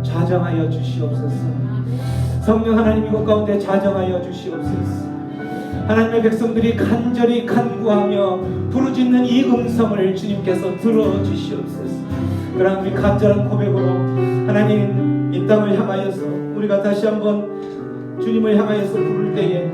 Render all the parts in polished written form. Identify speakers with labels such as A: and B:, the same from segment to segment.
A: 자정하여 주시옵소서. 성령 하나님 이곳 가운데 자정하여 주시옵소서. 하나님의 백성들이 간절히 간구하며 부르짖는 이 음성을 주님께서 들어주시옵소서. 그러나 우리 간절한 고백으로 하나님 이 땅을 향하여서 우리가 다시 한번 주님을 향하여서 부를 때에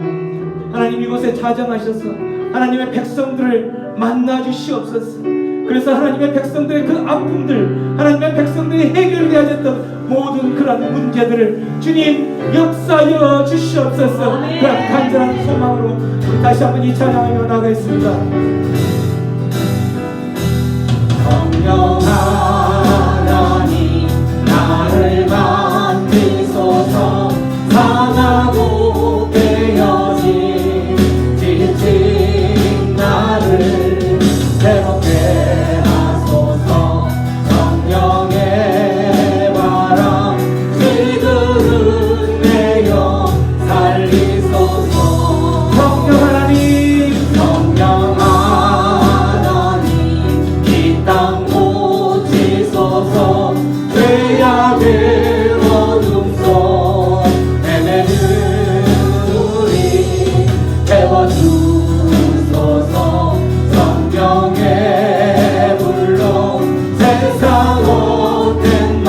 A: 하나님 이곳에 자정하셔서 하나님의 백성들을 만나 주시옵소서. 그래서 하나님의 백성들의 그 아픔들, 하나님의 백성들이 해결되어야 했던 모든 그런 문제들을 주님 역사하여 주시옵소서. 그런 간절한 소망으로 우리 다시 한번 이 찬양하며 나가겠습니다. 성령 하나님 나를 만드소서. 상하고 깨어진 지친 나를 새롭게 하소서. 성령의 바람 지그른 내 영 살리소서. 성령 하나님 성령 하나님 이 땅 고치소서. 죄악의 어둠 속 헤매는 우리 태워주소서. 성령의 불로 세상 헛된 맘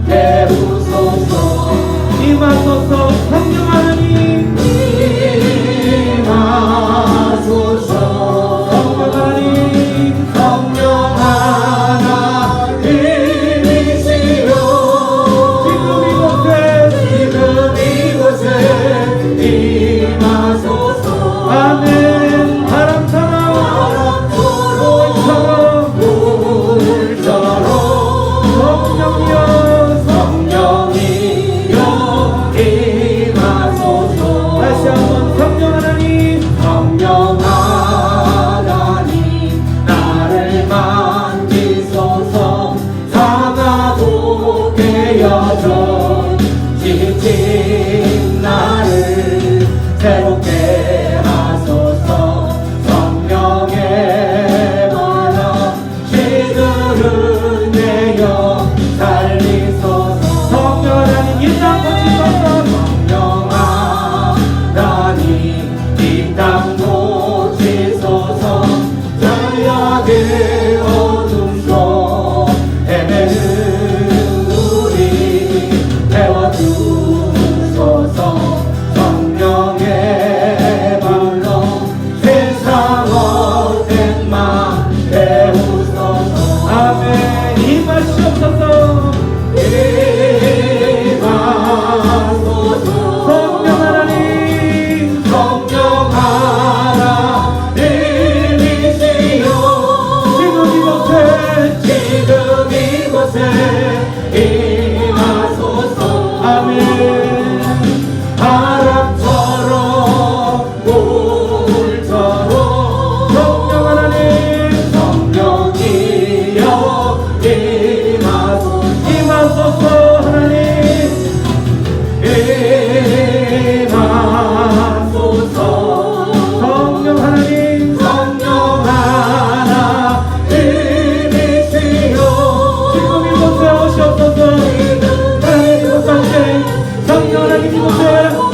A: 깨우소서. 임하소서. 성령 하나님 임하소서. 성령 하나님 성령 하나님이시여 지금 이곳에 임하소서. 아멘. 바람처럼 물처럼 성령이여 임하소서. 다시 한번 성령 하나님 성령 하나님 나를 만지소서. 상하고 깨어져 지친 나를 새롭게 하소서. 성령의 바람 시들은 내 영 살리소서. 성령 하나님 이 땅 고치소서. 성령 하나님 이 땅 고치소서. 죄악의 어둠 속 헤매는 우리 태워주소서. 성령의 불로 세상 헛된 맘 깨우소서. 아멘. 임하시옵소서. 임하소서. 성령 하나님 성령 하나님이시여 지금 이곳에 임하소서. 아멘. 바람처럼 물처럼 성령 하나님 성령이여 임하소서. 하나님 임하소서. 성령 하나님 성령 하나님이시여 지금 이곳에 오시옵소서. 하나님 이곳 가운데 성령 하나님 이곳에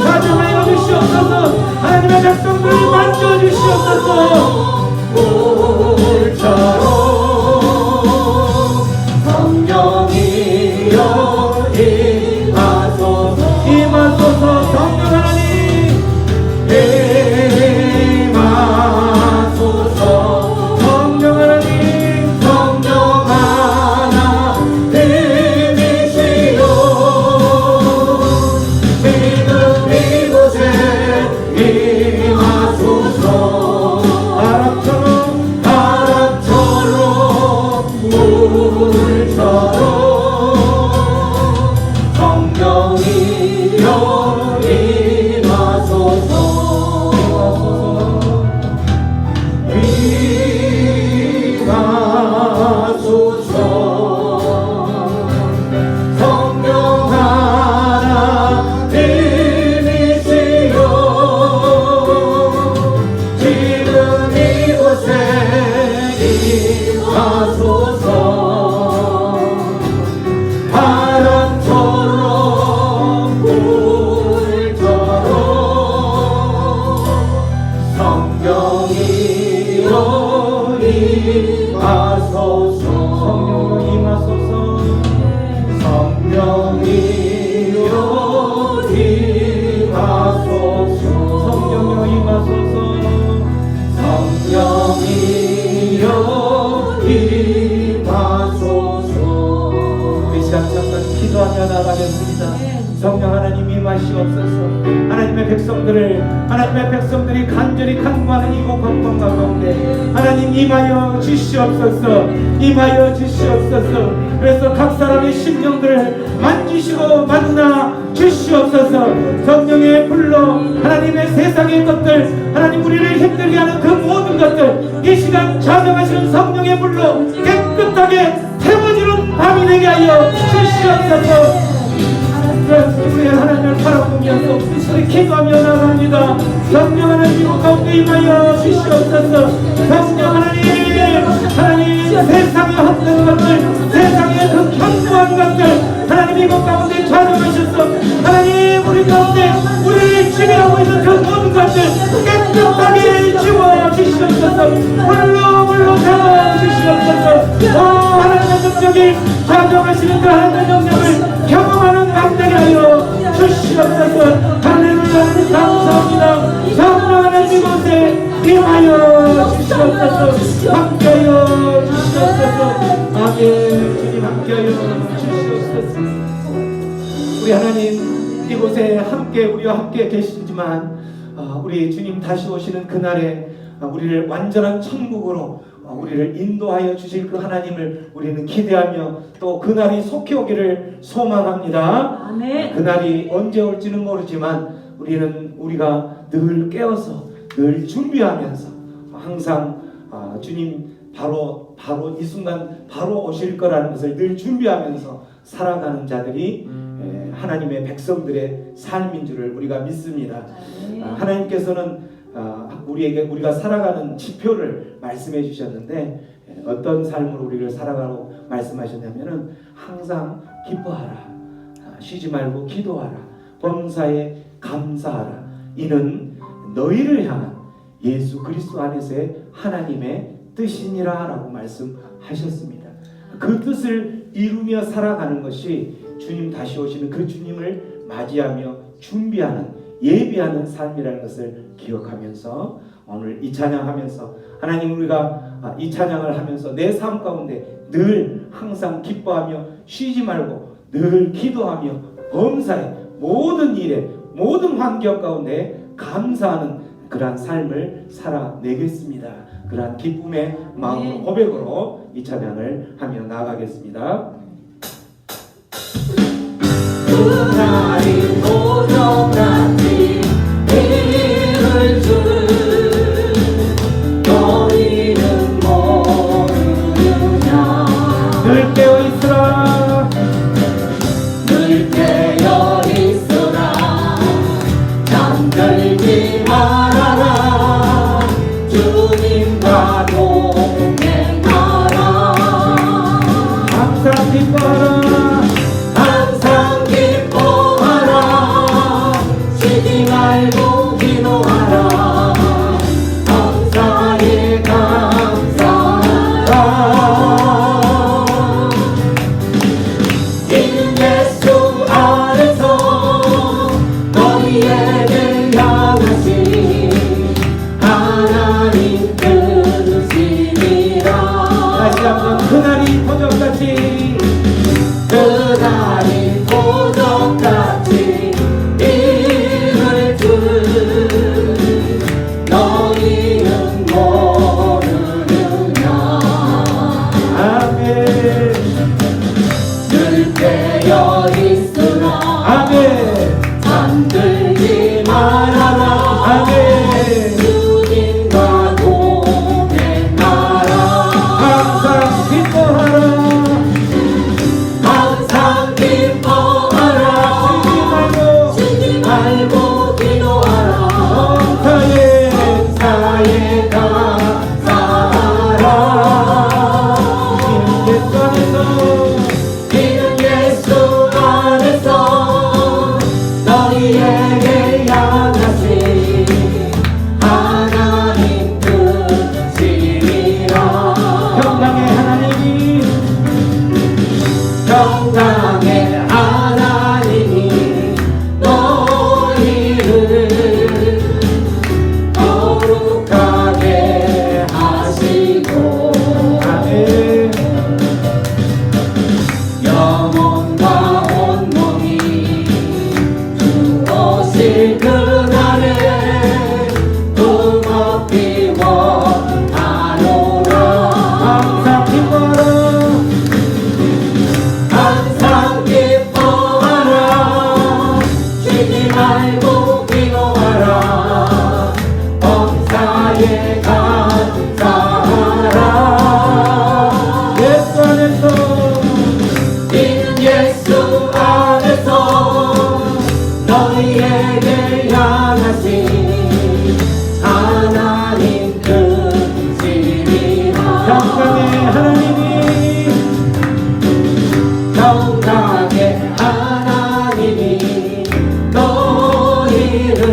A: 가정하여 주시옵소서. 하나님의 백성들을 만져주시옵소서. 물처럼 성령이여 임하소서. 임하소서. 성령 하나님 임하소서. 성령 하나님 성령 하나님이시여 지금 이곳에 임하소서. 바람처럼 이곳에 임하소서. 바람처럼 불처럼 성령이여 임하소서. 성령이여 임하소서. 성령이여 임하소서. 성령이여 임하소서. 성령이여 임하소서. 우리 시간 잠깐 기도하며 나가겠습니다. 성령 하나님 임하시옵소서. 하나님의 백성들이 간절히 간구하는 이곳 건강 가운데 하나님 임하여 주시옵소서. 임하여 주시옵소서. 그래서 각 사람의 심령들을 만지시고 만나 주시옵소서. 성령의 불로 하나님의 세상의 것들, 하나님 우리를 힘들게 하는 그 모든 것들 이 시간 좌정하시는 성령의 불로 깨끗하게 태워지는 밤이 되게 하여 주시옵소서. 우리 하나님을 바라보면서 우리 기도하며 나갑니다. 성령 하나님 이곳 가운데 임하여 주시옵소서. 성령 하나님 세상에 헛된 것들, 세상에 그 견고한 것들 하나님 이곳 가운데 좌정하셔서 하나님 우리 가운데 우리를 지배하고 있는 그 모든 것들 깨끗하게 지워 주시옵소서. 물로 태워 주시옵소서. 하나님의 능력이 좌정하시는 그 하나님의 능력을 경험하는 밤되게 하여 주시옵소서. 할렐루야. 감사합니다. 성령 하나님 이곳에 임하여 주시옵소서. 함께하여 주시옵소서. 아멘. 주님 함께하여 주시옵소서. 우리 하나님 이곳에 우리와 함께 계시지만 우리 주님 다시 오시는 그날에 우리를 완전한 천국으로 우리를 인도하여 주실 그 하나님을 우리는 기대하며 또 그날이 속히 오기를 소망합니다.
B: 아멘.
A: 그날이 언제 올지는 모르지만 우리가 늘 깨어서 늘 준비하면서 항상 주님 바로 이 순간 바로 오실 거라는 것을 늘 준비하면서 살아가는 자들이 하나님의 백성들의 삶인 줄을 우리가 믿습니다. 하나님께서는 우리가 살아가는 지표를 말씀해 주셨는데 어떤 삶으로 우리를 살아가라고 말씀하셨냐면은 항상 기뻐하라, 쉬지 말고 기도하라, 범사에 감사하라. 이는 너희를 향한 예수 그리스도 안에서의 하나님의 뜻이니라 라고 말씀하셨습니다. 그 뜻을 이루며 살아가는 것이 주님 다시 오시는 그 주님을 맞이하며 준비하는 예비하는 삶이라는 것을 기억하면서 오늘 이 찬양하면서 하나님 우리가 이 찬양을 하면서 내 삶 가운데 늘 항상 기뻐하며 쉬지 말고 늘 기도하며 범사에 모든 일에 모든 환경 가운데 감사하는 그러한 삶을 살아내겠습니다. 그러한 기쁨의 마음 고백으로 이 찬양을 하며 나아가겠습니다.
B: 그날이 도적같이 이를 줄 너희는 모르느냐.
A: 늘 깨어있으라
B: 늘 깨어있으라 잠들지 말아라 주님과 동행하라.
A: 항상 기뻐하라
B: 쉬지 말고 기도하라. 감사에 감사하라. 이는 예수 안에서 너희에게 향하신 하나님 뜻이니라.
A: 다시 한번 그날이 도적같이
B: 너희는 모르느냐.
A: 아멘.
B: 늘 깨어있으라.
A: 아멘.
B: 잠들지 말아라.
A: 아멘.
B: 주님과 동행하라.
A: 항상 기뻐하라
B: 항상 기뻐하라. 쉬지 말고 기도하라. 범사에 감사하라. 감사하라.
A: 예수 안에서
B: 이는 예수 안에서 너희에게 향하신 하나님 뜻이니라.
A: 평강의 하나님이
B: 평강의 하나님이 너희를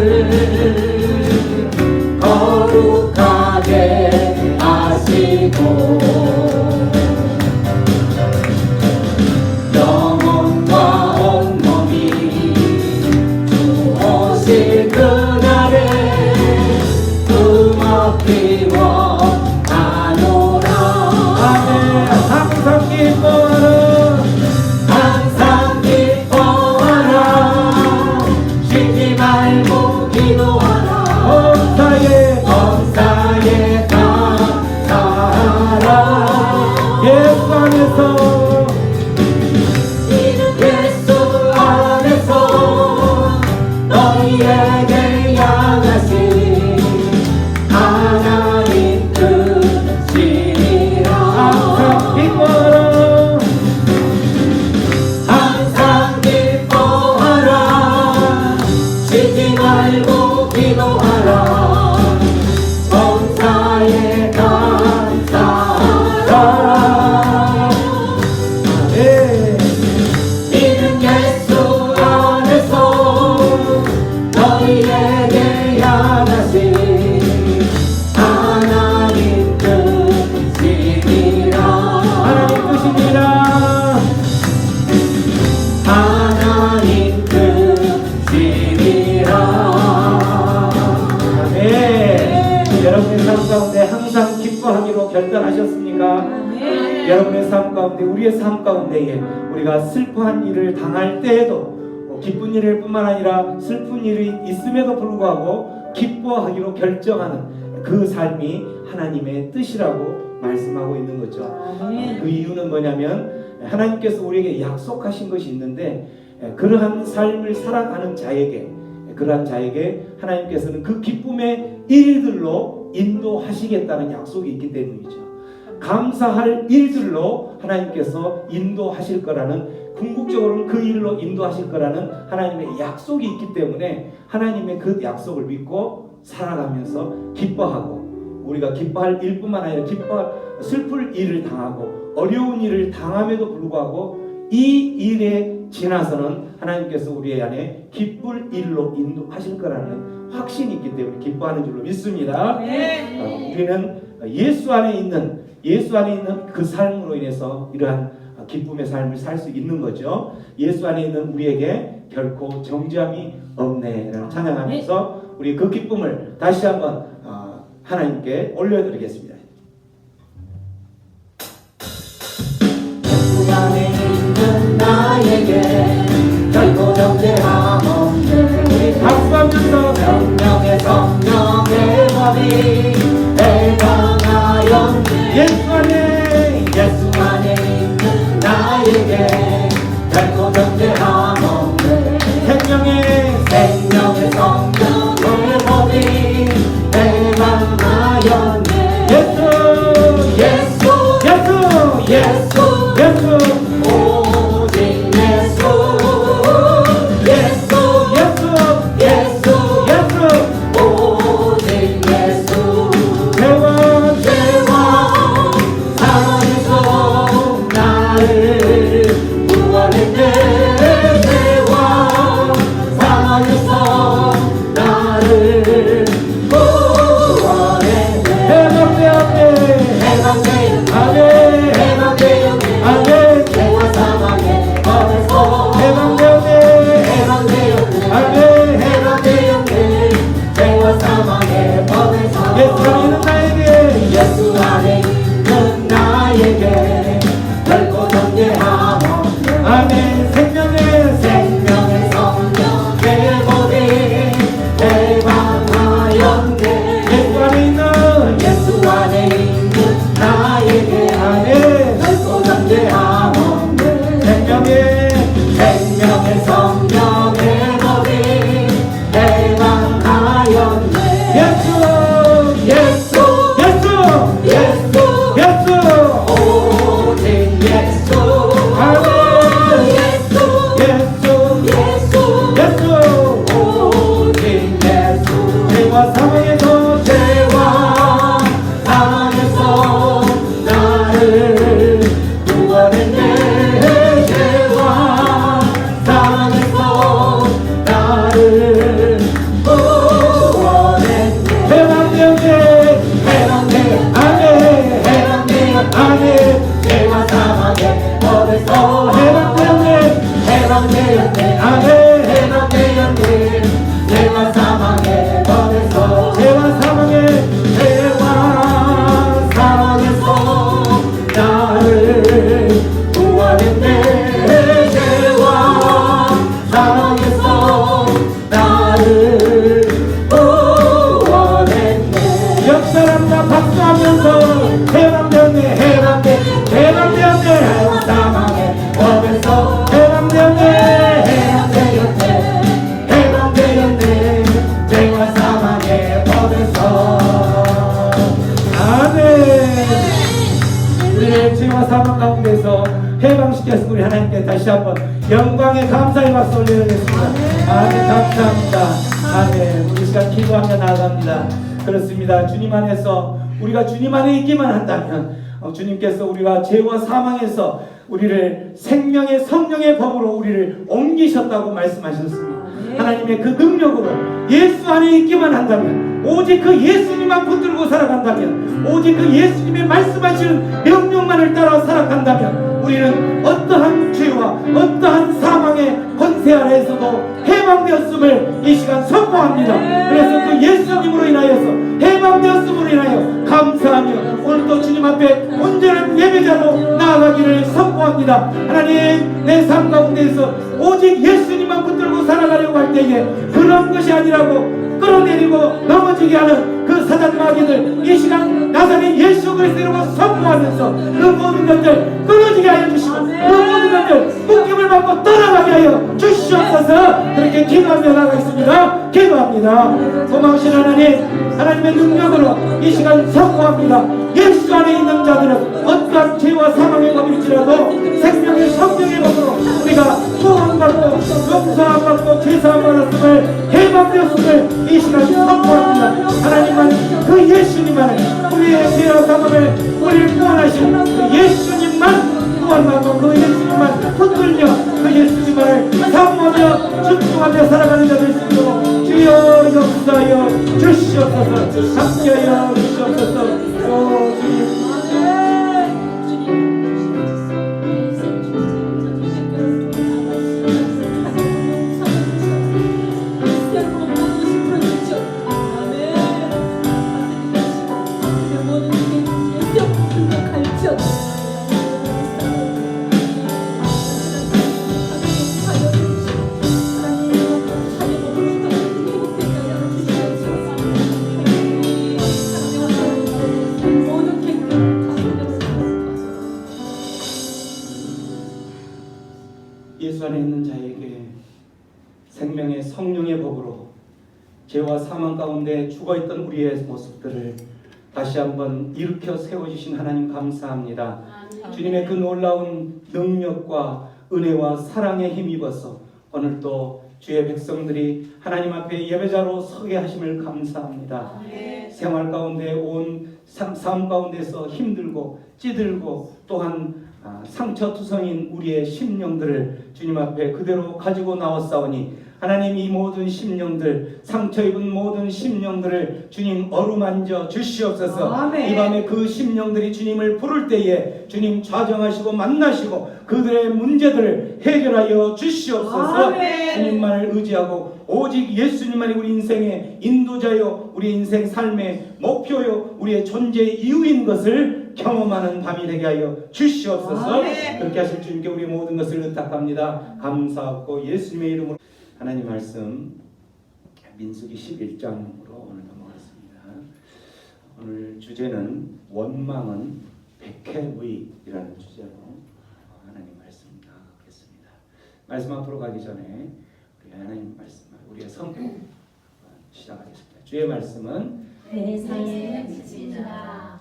B: 거룩하게 하시고 영혼과 온몸이 주 오실 그날에 음악비워 하노라.
A: 아멘. 항상 기뻐하라.
B: 항상 기뻐하라. 쉬지 말고 기도하라. 범사에 감사하라.
A: 예수 안에서
B: 이는 예수 안에서 너희에게 향하신 하나님 뜻이니라.
A: 항상 기뻐하라.
B: 항상 기뻐하라. 쉬지 말고 기도하라. 범사에 감사하라.
A: 네.
B: 이는 예수 안에서 너희에게 향하신 하나님 뜻이니라.
A: 하나님 뜻입니다.
B: 하나님 뜻이니라.
A: 아멘. 여러분의 삶 가운데 항상 기뻐하기로 결단하셨습니까? 여러분의 삶 가운데, 우리의 삶 가운데에 우리가 슬퍼한 일을 당할 때에도 기쁜 일일 뿐만 아니라 슬픈 일이 있음에도 불구하고 기뻐하기로 결정하는 그 삶이 하나님의 뜻이라고 말씀하고 있는 거죠. 그 이유는 뭐냐면 하나님께서 우리에게 약속하신 것이 있는데 그러한 삶을 살아가는 자에게, 그러한 자에게 하나님께서는 그 기쁨의 일들로 인도하시겠다는 약속이 있기 때문이죠. 감사할 일들로 하나님께서 인도하실 거라는, 궁극적으로는 그 일로 인도하실 거라는 하나님의 약속이 있기 때문에 하나님의 그 약속을 믿고 살아가면서 기뻐하고, 우리가 기뻐할 일뿐만 아니라 슬플 일을 당하고 어려운 일을 당함에도 불구하고 이 일에 지나서는 하나님께서 우리 안에 기쁠 일로 인도하실 거라는 확신이 있기 때문에 기뻐하는 줄로 믿습니다. 우리는 예수 안에 있는 그 삶으로 인해서 이러한 기쁨의 삶을 살 수 있는 거죠. 예수 안에 있는 우리에게 결코 정죄함이 없네라는 찬양하면서 우리 그 기쁨을 다시 한번 하나님께 올려드리겠습니다.
B: 예수 안에 있는 나에게 결코 정죄함 없네.
A: 우리 박수하면서
B: 성령의 법이 해방하였네.
A: 예수 안에
B: 있는 나에게 결코 정죄함 없네.
A: 생명의
B: 성령의 법이 해방하였네.
A: 예수
B: 오직 예수 오직 예수
A: 대왕
B: 사랑에서 나를 구원했네. 대왕 사랑에서 나를 구원했네.
A: 대왕 내 앞에 할렐루야 박수하면서 해방되었네 해방되었네 사망의 법에서 해방되었네 해방되었네 죄와 사망의 법에서 아멘. 우리의 죄와 사망 가운데서 해방시켰으니 우리 하나님께 다시 한번 영광의 감사의 박수 올려드리겠습니다. 아멘. 감사합니다. 아멘. 우리 시간 기도하며 나아갑니다. 그렇습니다. 주님 안에서 우리가 주님 안에 있기만 한다면 주님께서 우리가 죄와 사망에서 우리를 생명의 성령의 법으로 우리를 옮기셨다고 말씀하셨습니다. 하나님의 그 능력으로 예수 안에 있기만 한다면, 오직 그 예수님만 붙들고 살아간다면, 오직 그 예수님의 말씀하시는 명령만을 따라 살아간다면 우리는 어떠한 죄와 어떠한 사망의 권세 아래에서도 해방되었음을 이 시간 선포합니다. 그래서 그 예수님으로 인하여서 해방되었음으로 인하여 감사하며 오늘도 주님 앞에 온전한 예배자로 나아가기를 선포합니다. 하나님, 내 삶 가운데에서 오직 예수님만 붙들고 살아가려고 할 때에 그런 것이 아니라고 끌어내리고 넘어지게 하는 그 사단 마귀들 이 시간 나사렛 예수 그리스도 이름으로 선포하면서 그 모든 것들 끊어지게 하여 주시고 그 모든 것들 묶임을 받고 떠나가게 하여 주시옵소서. 그렇게 기도하며 나가겠습니다. 기도합니다. 고마우신 하나님, 하나님의 능력으로 이 시간 선포합니다. 예수 안에 있는 자들은 어떠한 죄와 사망의 법일지라도 생명의 성령의 법으로 우리가 구원받고 용서받고 죄사함 받았음을 해방되었음을 이 시간 선포합니다. 하나님만 그 예수님만 우리의 죄와 사망을 우리를 구원하신 그 예수님만 구원받고 그 예수님만 붙들며 그 예수님만을 사모하며 집중하며 살아가는 자들 있도록 주여 역사하여 주시옵소서. 함께하여 주시옵소서. 주님 예수 안에 있는 자에게 생명의 성령의 법으로 죄와 사망 가운데 죽어있던 우리의 모습들을 다시 한번 일으켜 세워주신 하나님 감사합니다. 주님의 그 놀라운 능력과 은혜와 사랑에 힘입어서 오늘도 주의 백성들이 하나님 앞에 예배자로 서게 하심을 감사합니다. 생활 가운데 온 삶 가운데서 힘들고 찌들고 또한 상처투성인 우리의 심령들을 주님 앞에 그대로 가지고 나왔사오니 하나님, 이 모든 심령들, 상처 입은 모든 심령들을 주님 어루만져 주시옵소서. 아멘. 이 밤에 그 심령들이 주님을 부를 때에 주님 좌정하시고 만나시고 그들의 문제들을 해결하여 주시옵소서. 아멘. 주님만을 의지하고 오직 예수님만이 우리 인생의 인도자요, 우리 인생 삶의 목표요, 우리의 존재의 이유인 것을 경험하는 밤이 되게 하여 주시옵소서. 아멘. 그렇게 하실 주님께 우리 모든 것을 의탁합니다. 감사하고 예수님의 이름으로. 하나님 말씀 민수기 11장으로 오늘 넘어가겠습니다. 오늘 주제는 원망은 백해무익이라는 주제로 하나님 말씀 나가겠습니다. 말씀 앞으로 가기 전에 우리 하나님 말씀, 우리의 성품 시작하겠습니다. 주의 말씀은
C: 내 생의 빛이다.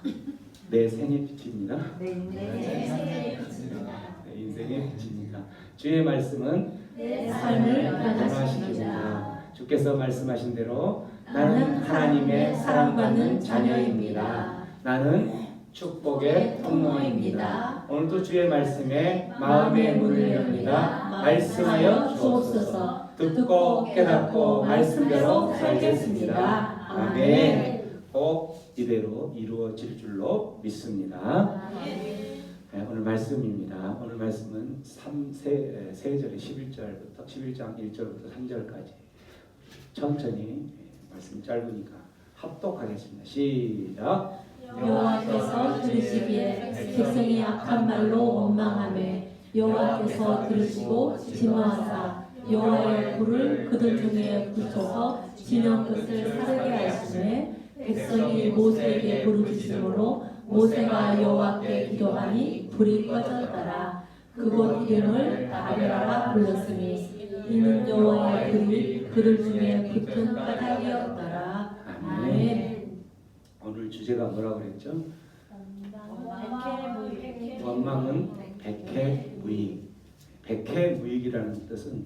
A: 내 생의 빛입니다.
C: 내 생의 빛이다.
A: 내 인생의 빛입니다. 주의 말씀은
C: 내 삶을
A: 변화시킵니다. 주께서 말씀하신 대로 나는 하나님의 사랑받는 자녀입니다. 나는 축복의 통로입니다. 오늘도 주의 말씀에 마음의 문을 엽니다. 말씀하여 주옵소서. 듣고 깨닫고 말씀대로 살겠습니다. 아멘. 꼭 이대로 이루어질 줄로 믿습니다. 네, 오늘 말씀입니다. 오늘 말씀은 3세절의 11장 1절부터 3절까지 천천히, 말씀 짧으니까 합독하겠습니다. 시작.
C: 여호와께서 들으시기에 백성이 악한 말로 원망하며 여호와께서 들으시고 진노하사 여호와의 불을 그들 중에 붙여서 진영 끝을 사르게 하시매 백성이 모세에게 부르짖음으로 모세가 여호와께 기도하니 불이 꺼졌더라. 그곳 이름을 다베라라 불렀으니 이는 여호와의 불이 그들 중에 붙은 까닭이었더라. 아멘.
A: 오늘 주제가 뭐라고 그랬죠? 원망은 백해무익. 백해무익이라는 뜻은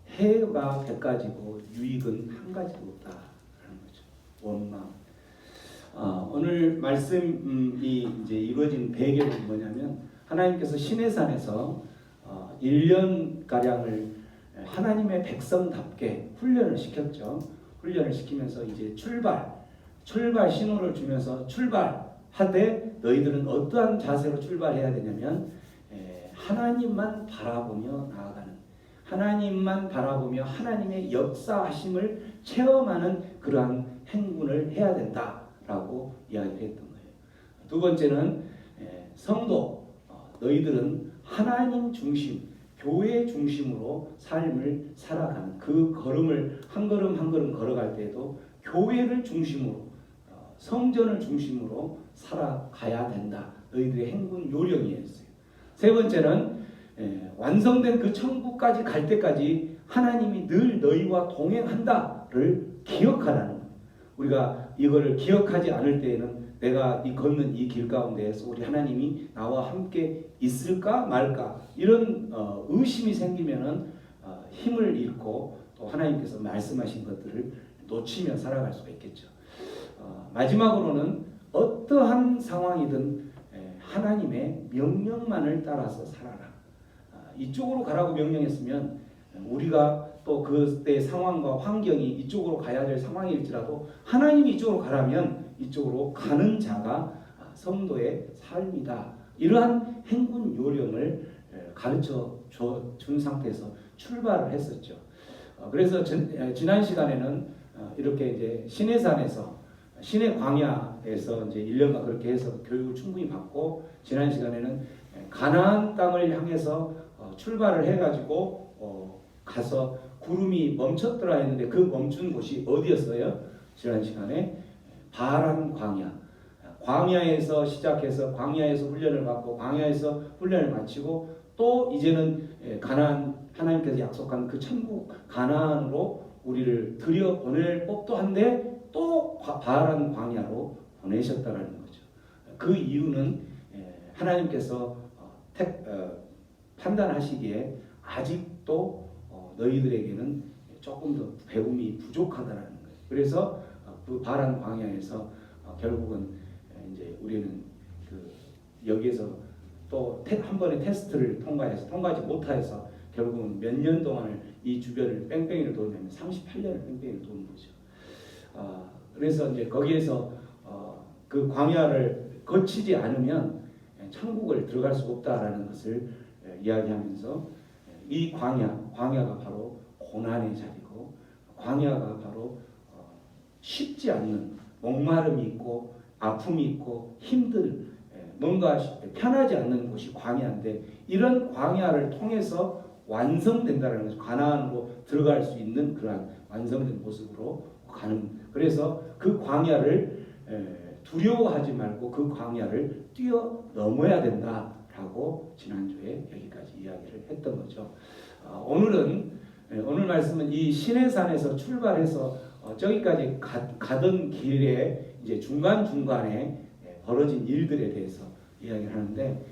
A: 해가 100가지고 유익은 한 가지도 없다라는 거죠. 원망. 오늘 말씀이 이제 이루어진 배경이 뭐냐면 하나님께서 시내산에서 1년 가량을 하나님의 백성답게 훈련을 시켰죠. 훈련을 시키면서 이제 출발 신호를 주면서 출발하되 너희들은 어떠한 자세로 출발해야 되냐면 하나님만 바라보며 나아가는, 하나님만 바라보며 하나님의 역사하심을 체험하는 그러한 행군을 해야 된다라고 이야기를 했던 거예요. 두 번째는 성도, 너희들은 하나님 중심, 교회 중심으로 삶을 살아가는 그 걸음을 한 걸음 한 걸음 걸어갈 때에도 교회를 중심으로, 성전을 중심으로 살아가야 된다. 너희들의 행군 요령이었어요. 세 번째는 완성된 그 천국까지 갈 때까지 하나님이 늘 너희와 동행한다를 기억하라는 거예요. 우리가 이거를 기억하지 않을 때에는 내가 이 걷는 이 길 가운데에서 우리 하나님이 나와 함께 있을까 말까 이런 의심이 생기면은 힘을 잃고 또 하나님께서 말씀하신 것들을 놓치며 살아갈 수가 있겠죠. 마지막으로는 어떠한 상황이든 하나님의 명령만을 따라서 살아라. 이쪽으로 가라고 명령했으면 우리가 또 그때 상황과 환경이 이쪽으로 가야 될 상황일지라도 하나님이 이쪽으로 가라면 이쪽으로 가는 자가 성도의 삶이다. 이러한 행군 요령을 가르쳐 준 상태에서 출발을 했었죠. 그래서 지난 시간에는 이렇게 이제 시내산에서 시내 광야에서 이제 1년간 그렇게 해서 교육을 충분히 받고, 지난 시간에는 가나안 땅을 향해서 출발을 해가지고 가서 구름이 멈췄더라 했는데 그 멈춘 곳이 어디였어요? 지난 시간에 바란 광야. 광야에서 시작해서 광야에서 훈련을 받고 광야에서 훈련을 마치고 또 이제는 가나안, 하나님께서 약속한 그 천국 가나안으로 우리를 들여보낼 법도 한데 또 바란 광야로 보내셨다라는 거죠. 그 이유는 하나님께서 판단하시기에 아직도 너희들에게는 조금 더 배움이 부족하다라는 거예요. 그래서 그 바란 광야에서 결국은 이제 우리는 여기에서 또 한 번의 테스트를 통과하지 못해서 결국은 몇 년 동안을 이 주변을 뺑뺑이를 돌면 38년을 뺑뺑이를 도는 거죠. 그래서 이제 거기에서 그 광야를 거치지 않으면 천국을 들어갈 수 없다라는 것을 이야기하면서 이 광야가 바로 고난의 자리고, 광야가 바로 쉽지 않는 목마름이 있고 아픔이 있고 뭔가 편하지 않는 곳이 광야인데, 이런 광야를 통해서 완성된다는 것을 가나안으로 들어갈 수 있는 그러한 완성된 모습으로 가는. 그래서 그 광야를 두려워하지 말고 그 광야를 뛰어넘어야 된다라고 지난주에 여기까지 이야기를 했던 거죠. 오늘 말씀은 이 시내산에서 출발해서 저기까지 가던 길에 이제 중간에 벌어진 일들에 대해서 이야기를 하는데,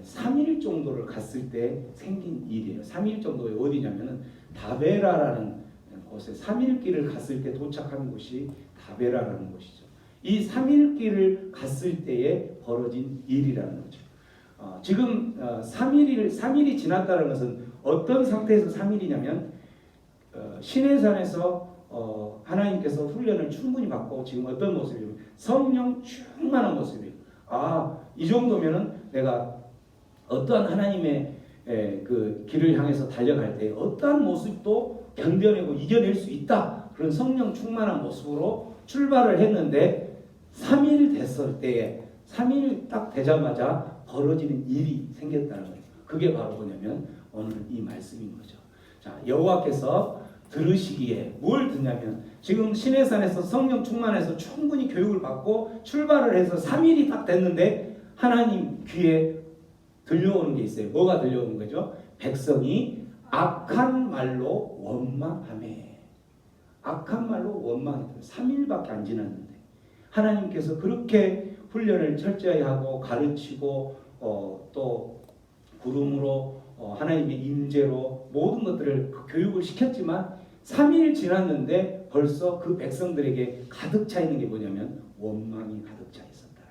A: 3일 정도를 갔을 때 생긴 일이에요. 3일 정도에 어디냐면은 다베라라는 곳에 3일 길을 갔을 때 도착한 곳이 다베라라는 곳이죠. 이 3일 길을 갔을 때에 벌어진 일이라는 거죠. 지금 3일이 지났다는 것은 어떤 상태에서 3일이냐면 시내산에서 하나님께서 훈련을 충분히 받고 지금 어떤 모습이냐면 성령 충만한 모습이에요. 이 정도면은 내가 어떠한 하나님의 그 길을 향해서 달려갈 때 어떠한 모습도 견뎌내고 이겨낼 수 있다. 그런 성령 충만한 모습으로 출발을 했는데 3일 됐을 때에 3일 딱 되자마자 벌어지는 일이 생겼다는 거예요. 그게 바로 뭐냐면 오늘 이 말씀인 거죠. 자, 여호와께서 들으시기에 뭘 듣냐면 지금 시내산에서 성령 충만해서 충분히 교육을 받고 출발을 해서 3일이 딱 됐는데 하나님 귀에 들려오는 게 있어요. 뭐가 들려오는 거죠? 백성이 악한 말로 원망하매. 악한 말로 원망했어요. 3일밖에 안 지났는데 하나님께서 그렇게 훈련을 철저히 하고 가르치고 또 구름으로 하나님의 임재로 모든 것들을 교육을 시켰지만 3일 지났는데 벌써 그 백성들에게 가득 차 있는 게 뭐냐면 원망이 가득 차 있었다는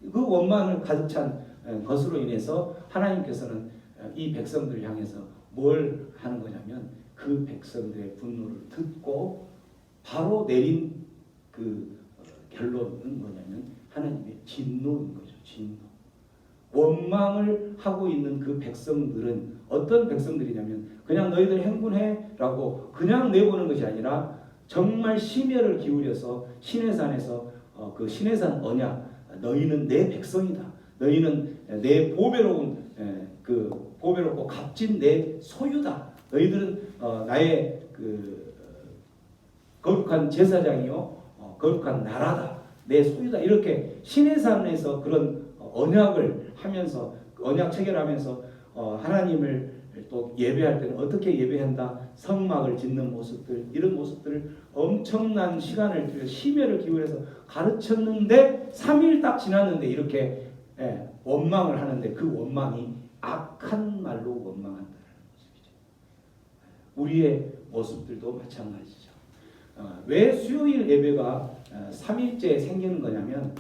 A: 거예요. 그 원망을 가득 찬 것으로 인해서 하나님께서는 이 백성들을 향해서 뭘 하는 거냐면 그 백성들의 분노를 듣고 바로 내린 그 결론은 뭐냐면 하나님의 진노인 거죠. 진노. 원망을 하고 있는 그 백성들은 어떤 백성들이냐면 그냥 너희들 행군해 라고 그냥 내보는 것이 아니라 정말 심혈을 기울여서 시내산에서 그 시내산 언약, 너희는 내 백성이다. 너희는 내 보배로운 그 보배롭고 값진 내 소유다. 너희들은 나의 그 거룩한 제사장이요 거룩한 나라다. 내 소유다. 이렇게 시내산에서 그런 언약을 하면서 언약 체결하면서 하나님을 또 예배할 때는 어떻게 예배한다. 성막을 짓는 모습들 이런 모습들을 엄청난 시간을 들여 심혈을 기울여서 가르쳤는데 3일 딱 지났는데 이렇게 원망을 하는데 그 원망이 악한 말로 원망한다는 모습이죠. 우리의 모습들도 마찬가지죠. 왜 수요일 예배가 3일째 생기는 거냐면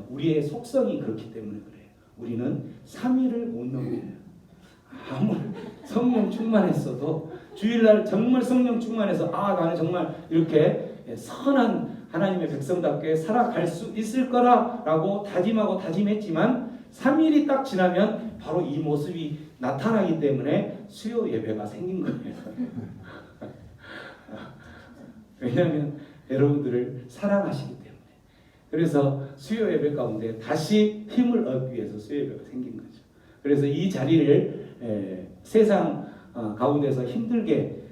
A: 우리의 속성이 그렇기 때문에 그래요. 우리는 3일을 못 넘겨요. 아무리 성령 충만했어도 주일날 정말 성령 충만해서 나는 정말 이렇게 선한 하나님의 백성답게 살아갈 수 있을 거라고 다짐하고 다짐했지만 3일이 딱 지나면 바로 이 모습이 나타나기 때문에 수요 예배가 생긴 거예요. 왜냐하면 여러분들을 사랑하시기 때문에. 그래서 수요 예배 가운데 다시 힘을 얻기 위해서 수요 예배가 생긴 거죠. 그래서 이 자리를 세상 가운데서 힘들게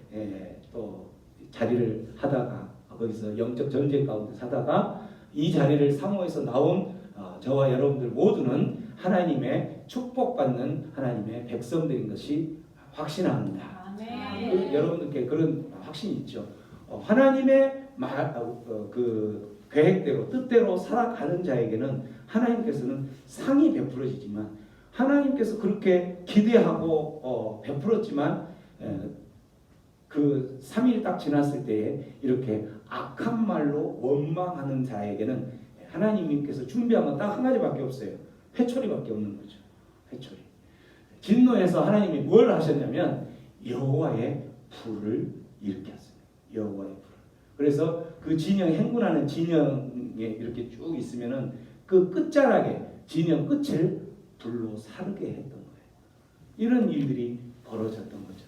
A: 또 자리를 하다가 거기서 영적 전쟁 가운데 사다가 이 자리를 사모해서 나온 저와 여러분들 모두는 하나님의 축복받는 하나님의 백성들인 것이 확신합니다. 여러분들께 그런 확신이 있죠. 하나님의 그 계획대로 뜻대로 살아가는 자에게는 하나님께서는 상이 베풀어지지만 하나님께서 그렇게 기대하고 베풀었지만 그 3일 딱 지났을 때에 이렇게 악한 말로 원망하는 자에게는 하나님께서 준비한 건 딱 한 가지밖에 없어요. 회초리밖에 없는 거죠. 회초리. 진노해서 하나님이 뭘 하셨냐면 여호와의 불을 일으켰어요. 여호와의 불. 그래서 그 진영 행군하는 진영에 이렇게 쭉 있으면은 그 끝자락에 진영 끝을 불로 사르게 했던 거예요. 이런 일들이 벌어졌던 거죠.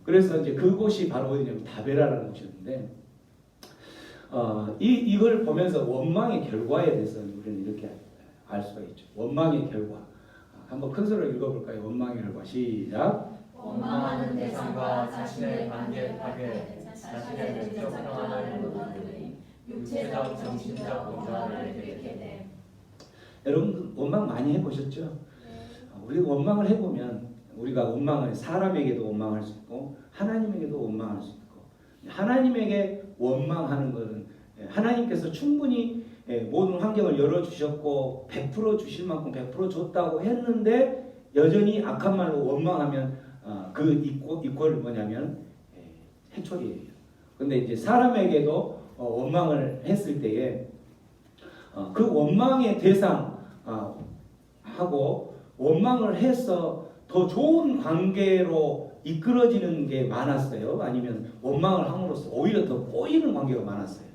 A: 그래서 이제 그곳이 바로 어디냐면 다베라라는 곳이었는데 이걸 보면서 원망의 결과에 대해서 우리는 이렇게 알 수가 있죠. 원망의 결과. 한번 큰 소리로 읽어볼까요? 원망의 결과. 시작.
C: 원망하는 대상과 자신의 관계 파괴, 자신의 내적 평안을 무너뜨림, 육체적 정신적 공존을 일으키게 됨.
A: 여러분 원망 많이 해보셨죠? 우리가 원망을 해보면 우리가 원망을 사람에게도 원망할 수 있고 하나님에게도 원망할 수 있고 하나님에게 원망하는 것은 하나님께서 충분히 모든 환경을 열어주셨고 베풀어 주실 만큼 베풀어 줬다고 했는데 여전히 악한 말로 원망하면 그 이꼴이 뭐냐면 해초리예요. 근데 이제 사람에게도 원망을 했을 때에 그 원망의 대상 하고 원망을 해서 더 좋은 관계로 이끌어지는 게 많았어요? 아니면 원망을 함으로써 오히려 더 꼬이는 관계가 많았어요?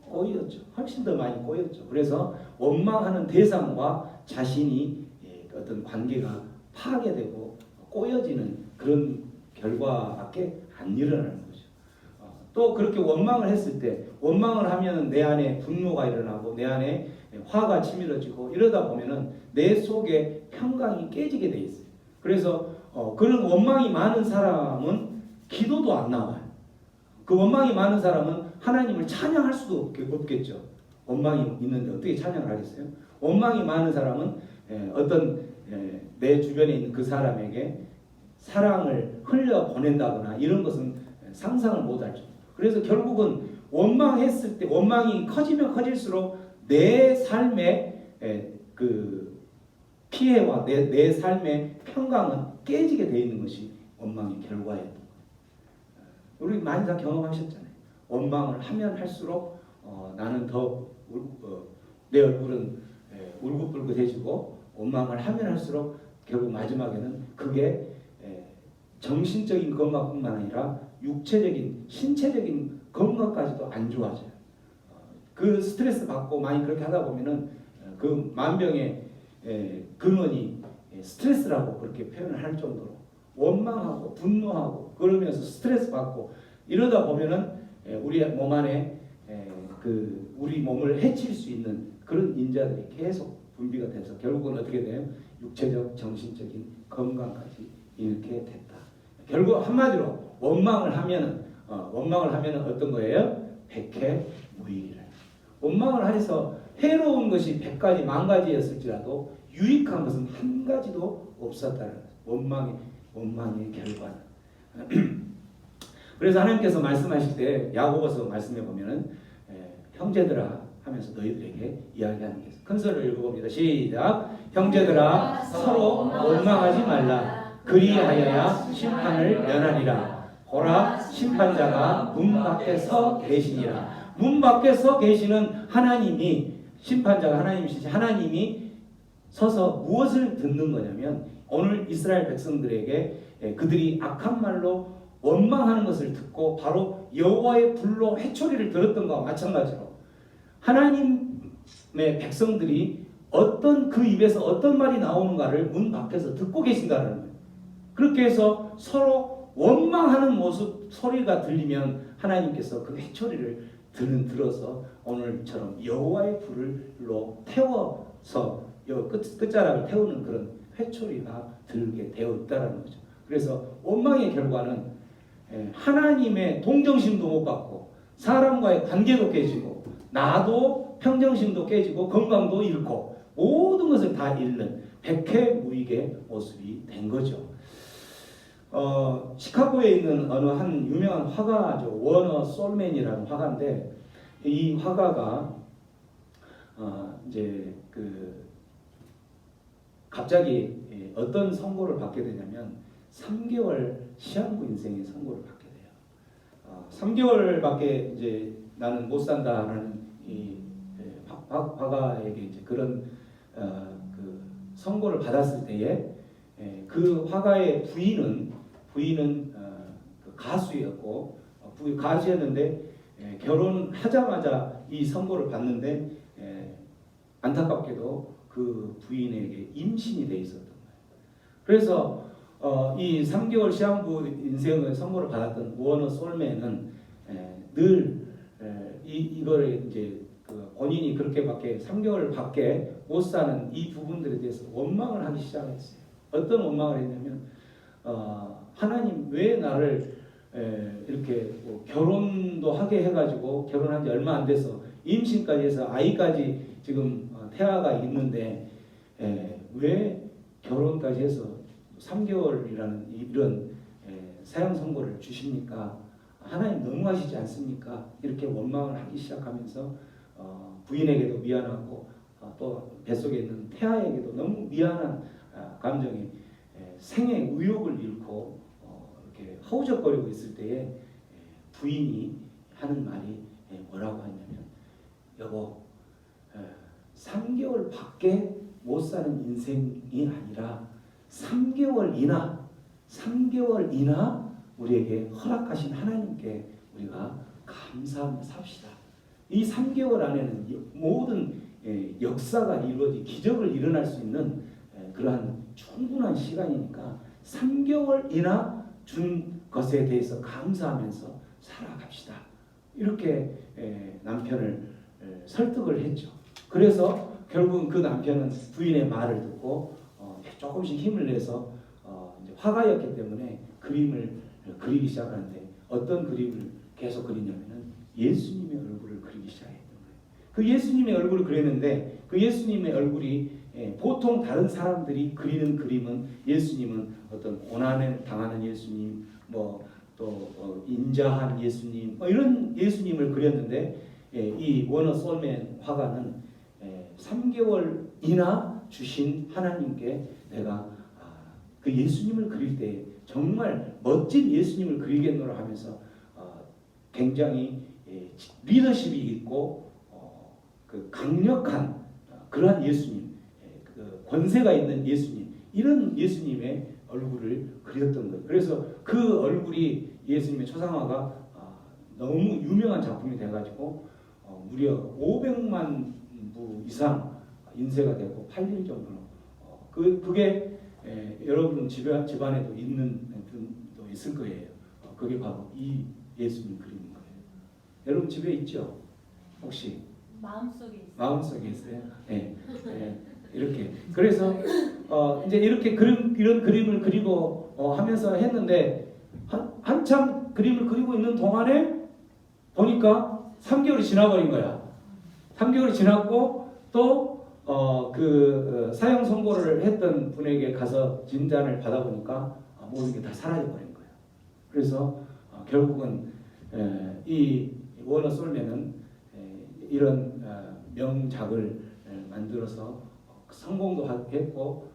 A: 꼬였죠. 훨씬 더 많이 꼬였죠. 그래서 원망하는 대상과 자신이 어떤 관계가 파괴되고 꼬여지는 그런 결과밖에 안 일어나는 거죠. 또 그렇게 원망을 했을 때 원망을 하면 내 안에 분노가 일어나고 내 안에 화가 치밀어지고 이러다 보면은 내 속에 평강이 깨지게 돼 있어요. 그래서 그런 원망이 많은 사람은 기도도 안 나와요. 그 원망이 많은 사람은 하나님을 찬양할 수도 없겠죠. 원망이 있는데 어떻게 찬양을 하겠어요? 원망이 많은 사람은 내 주변에 있는 그 사람에게 사랑을 흘려 보낸다거나 이런 것은 상상을 못할 정도. 그래서 결국은 원망했을 때 원망이 커지면 커질수록 내 삶의 그 피해와 내 삶의 평강은 깨지게 되어 있는 것이 원망의 결과예요. 우리 많이 다 경험하셨잖아요. 원망을 하면 할수록 나는 더 내 얼굴은 울긋불긋해지고 원망을 하면 할수록 결국 마지막에는 그게 정신적인 건강뿐만 아니라 육체적인 신체적인 건강까지도 안 좋아져요. 그 스트레스 받고 많이 그렇게 하다 보면은 그 만병의 근원이 스트레스라고 그렇게 표현을 할 정도로 원망하고 분노하고 그러면서 스트레스 받고 이러다 보면은 우리 몸 안에 우리 몸을 해칠 수 있는 그런 인자들이 계속 분비가 돼서 결국은 어떻게 돼요? 육체적, 정신적인 건강까지 이렇게 됐다. 결국 한마디로 원망을 하면은 어떤 거예요? 백해무익이라. 원망을 해서 해로운 것이 100가지, 10,000가지였을지라도 유익한 것은 한 가지도 없었다는 거예요. 원망의 결과는. 그래서 하나님께서 말씀하실 때 야고보서 말씀해 보면은 형제들아 하면서 너희들에게 이야기하는 게 있어요. 큰 소리로 읽어봅니다. 시작. 형제들아 서로 원망하지 말라. 그리하여야 심판을 면하리라. 보라 심판자가 문 밖에 서 계시니라. 문 밖에 서 계시는 하나님이 심판자가 하나님이시지 하나님이 서서 무엇을 듣는 거냐면 오늘 이스라엘 백성들에게 그들이 악한 말로 원망하는 것을 듣고 바로 여호와의 불로 회초리를 들었던 것과 마찬가지로 하나님의 백성들이 그 입에서 어떤 말이 나오는가를 문 밖에서 듣고 계신다는 거예요. 그렇게 해서 서로 원망하는 모습 소리가 들리면 하나님께서 그 회초리를 들어서 오늘처럼 여호와의 불로 태워서 끝자락을 태우는 그런 회초리가 들게 되었다라는 거죠. 그래서 원망의 결과는 하나님의 동정심도 못 받고 사람과의 관계도 깨지고 나도 평정심도 깨지고 건강도 잃고 모든 것을 다 잃는 백해무익의 모습이 된 거죠. 시카고에 있는 어느 한 유명한 화가죠. 워너 솔맨이라는 화가인데 이 화가가 갑자기 어떤 선고를 받게 되냐면 3개월 시한부 인생의 선고를 받게 돼요. 3개월밖에 이제 나는 못 산다라는 이 화가에게 이제 그런 그 선고를 받았을 때에 그 화가의 부인은 그 가수였고 가수였는데 결혼하자마자 이 선고를 받는데 안타깝게도 그 부인에게 임신이 돼 있었던 거예요. 그래서 이 3개월 시한부 인생의 선고를 받았던 워너 솔맨은 늘 이걸 이제 본인이 그렇게밖에 3개월밖에 못 사는 이 부분들에 대해서 원망을 하기 시작했어요. 어떤 원망을 했냐면 하나님 왜 나를 이렇게 결혼도 하게 해가지고 결혼한 지 얼마 안 돼서 임신까지 해서 아이까지 지금 태아가 있는데 왜 결혼까지 해서 3개월이라는 이런 사형 선고를 주십니까? 하나님 너무하시지 않습니까? 이렇게 원망을 하기 시작하면서 부인에게도 미안하고 또 뱃속에 있는 태아에게도 너무 미안한 감정이 생의 의욕을 잃고 이렇게 허우적거리고 있을 때에 부인이 하는 말이 뭐라고 하냐면 여보 3개월밖에 못 사는 인생이 아니라 3개월이나 우리에게 허락하신 하나님께 우리가 감사하며 삽시다. 이 3개월 안에는 모든 역사가 이루어지 기적을 일어날 수 있는 그러한 충분한 시간이니까 3개월이나 준 것에 대해서 감사하면서 살아갑시다. 이렇게 남편을 설득을 했죠. 그래서 결국은 그 남편은 부인의 말을 듣고 조금씩 힘을 내서 이제 화가였기 때문에 그림을 그리기 시작하는데 어떤 그림을 계속 그리냐면은 예수님의 얼굴을 그리기 시작했던 거예요. 그 예수님의 얼굴을 그렸는데 그 예수님의 얼굴이 보통 다른 사람들이 그리는 그림은 예수님은 어떤 고난을 당하는 예수님, 또 인자한 예수님, 이런 예수님을 그렸는데 이 워너 솔맨 화가는 3개월이나 주신 하나님께 내가 그 예수님을 그릴 때 정말 멋진 예수님을 그리겠노라 하면서 굉장히 리더십이 있고 그 강력한 그러한 예수님, 그 권세가 있는 예수님, 이런 예수님의 얼굴을 그렸던 거예요. 그래서 그 얼굴이 예수님의 초상화가 너무 유명한 작품이 돼가지고 무려 500만 부 이상 인쇄가 되고 팔릴 정도로 그게 여러분 집안에도 있는 분도 있을 거예요. 그게 바로 이 예수님 그림인 거예요. 여러분 집에 있죠? 혹시?
D: 마음속에 있어요.
A: 마음속에 있어요? 네. 이렇게. 그래서 이제 이렇게 이런 그림을 그리고 하면서 했는데 한참 그림을 그리고 있는 동안에 보니까 3개월이 지나버린 거야. 3개월이 지났고 또 그 사형 선고를 했던 분에게 가서 진단을 받아보니까 모든 게 다 사라져버린 거예요. 그래서 결국은 이 워너 솔맨은 이런 명작을 만들어서 성공도 했고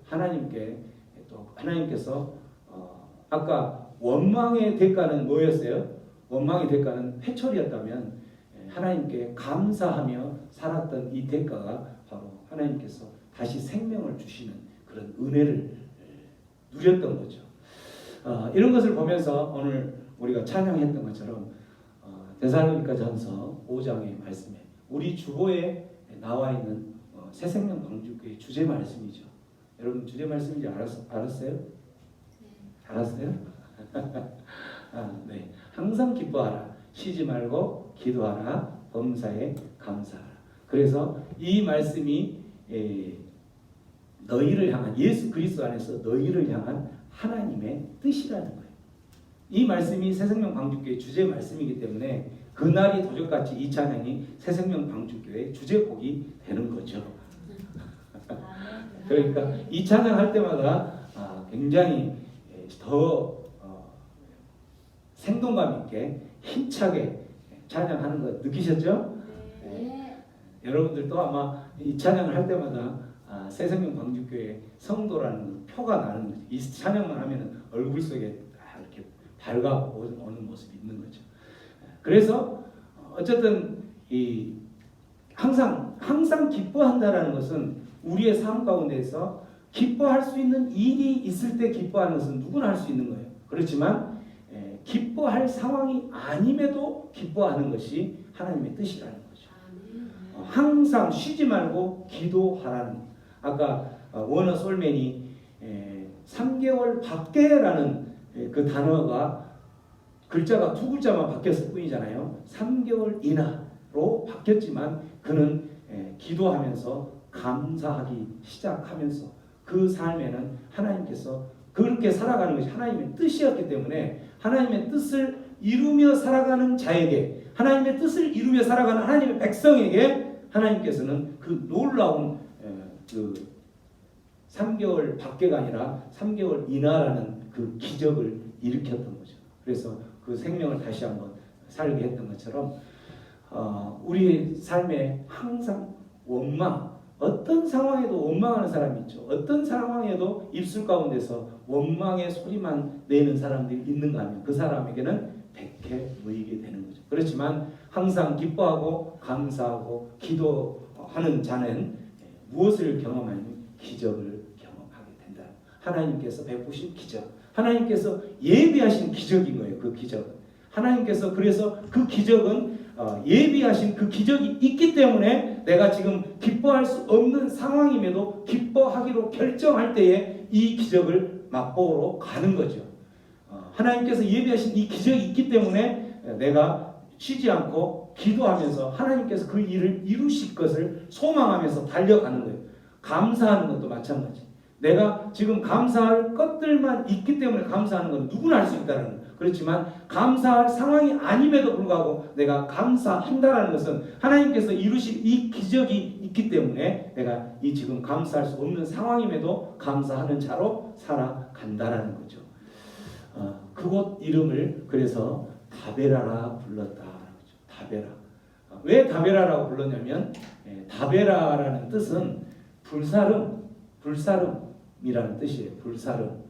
A: 하나님께서 아까 원망의 대가는 뭐였어요? 원망의 대가는 회초리였다면 하나님께 감사하며 살았던 이 대가가 바로 하나님께서 다시 생명을 주시는 그런 은혜를 누렸던 거죠. 이런 것을 보면서 오늘 우리가 찬양했던 것처럼 데살로니가전서 5장의 말씀에 우리 주보에 나와 있는 새생명 광주교회 주제 말씀이죠. 여러분 주제 말씀인지 알았어요? 알았어요? 네. 항상 기뻐하라. 쉬지 말고 기도하라. 범사에 감사하라. 그래서 이 말씀이 너희를 향한 예수 그리스도 안에서 너희를 향한 하나님의 뜻이라는 거예요. 이 말씀이 새생명 광주교회 주제 말씀이기 때문에 그날이 도적같이 이 찬양이 새생명 광주교회 주제곡이 되는 거죠. 그러니까 이 찬양할 때마다 굉장히 더 생동감 있게 힘차게 찬양하는 거 느끼셨죠? 네. 여러분들도 아마 이 찬양을 할 때마다 새생명 광주교회 성도라는 표가 나는 거죠. 이 찬양만 하면 얼굴 속에 이렇게 밝아오는 모습이 있는 거죠. 그래서 어쨌든 이 항상 기뻐한다라는 것은 우리의 삶 가운데서 기뻐할 수 있는 일이 있을 때 기뻐하는 것은 누구나 할 수 있는 거예요. 그렇지만 기뻐할 상황이 아님에도 기뻐하는 것이 하나님의 뜻이라는 거죠. 항상 쉬지 말고 기도하라는 것. 아까 워너 솔맨이 3개월 밖에라는 그 단어가 글자가 2글자만 바뀌었을 뿐이잖아요. 3개월 이나로 바뀌었지만 그는 기도하면서 감사하기 시작하면서 그 삶에는 하나님께서 그렇게 살아가는 것이 하나님의 뜻이었기 때문에 하나님의 뜻을 이루며 살아가는 자에게 하나님의 뜻을 이루며 살아가는 하나님의 백성에게 하나님께서는 그 놀라운 그 3개월 밖에가 아니라 3개월 이나라는 그 기적을 일으켰던 거죠. 그래서 그 생명을 다시 한번 살게 했던 것처럼 우리 삶에 항상 원망, 어떤 상황에도 원망하는 사람이 있죠. 어떤 상황에도 입술 가운데서 원망의 소리만 내는 사람들이 있는가 하면 그 사람에게는 백해 무익이 되는 거죠. 그렇지만 항상 기뻐하고 감사하고 기도하는 자는 무엇을 경험하냐면 기적을 경험하게 된다. 하나님께서 베푸신 기적, 하나님께서 예비하신 기적인 거예요. 그 기적은 하나님께서 그래서 그 기적은 예비하신 그 기적이 있기 때문에 내가 지금 기뻐할 수 없는 상황임에도 기뻐하기로 결정할 때에 이 기적을 맛보러 가는 거죠. 하나님께서 예비하신 이 기적이 있기 때문에 내가 쉬지 않고 기도하면서 하나님께서 그 일을 이루실 것을 소망하면서 달려가는 거예요. 감사하는 것도 마찬가지. 내가 지금 감사할 것들만 있기 때문에 감사하는 건 누구나 할 수 있다는 거예요. 그렇지만 감사할 상황이 아님에도 불구하고 내가 감사한다라는 것은 하나님께서 이루신 이 기적이 있기 때문에 내가 이 지금 감사할 수 없는 상황임에도 감사하는 자로 살아간다라는 거죠. 그곳 이름을 그래서 다베라라 불렀다라는 거죠. 다베라. 왜 다베라라고 불렀냐면 다베라라는 뜻은 불사름이라는 뜻이에요. 불사름.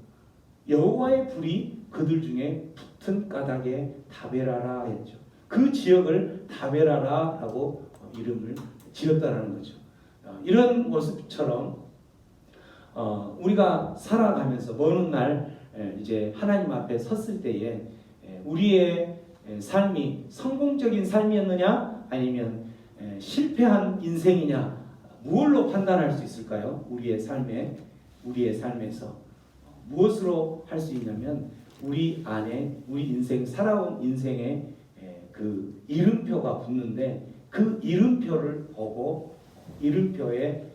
A: 여호와의 불이 그들 중에 붙은 까닭에 다베라라 했죠. 그 지역을 다베라라라고 이름을 지었다라는 거죠. 이런 모습처럼 우리가 살아가면서 먼 날 이제 하나님 앞에 섰을 때에 우리의 삶이 성공적인 삶이었느냐 아니면 실패한 인생이냐 무엇로 판단할 수 있을까요? 우리의 삶에서 무엇으로 할 수 있냐면 우리 안에 우리 인생 살아온 인생에 그 이름표가 붙는데 그 이름표를 보고 이름표에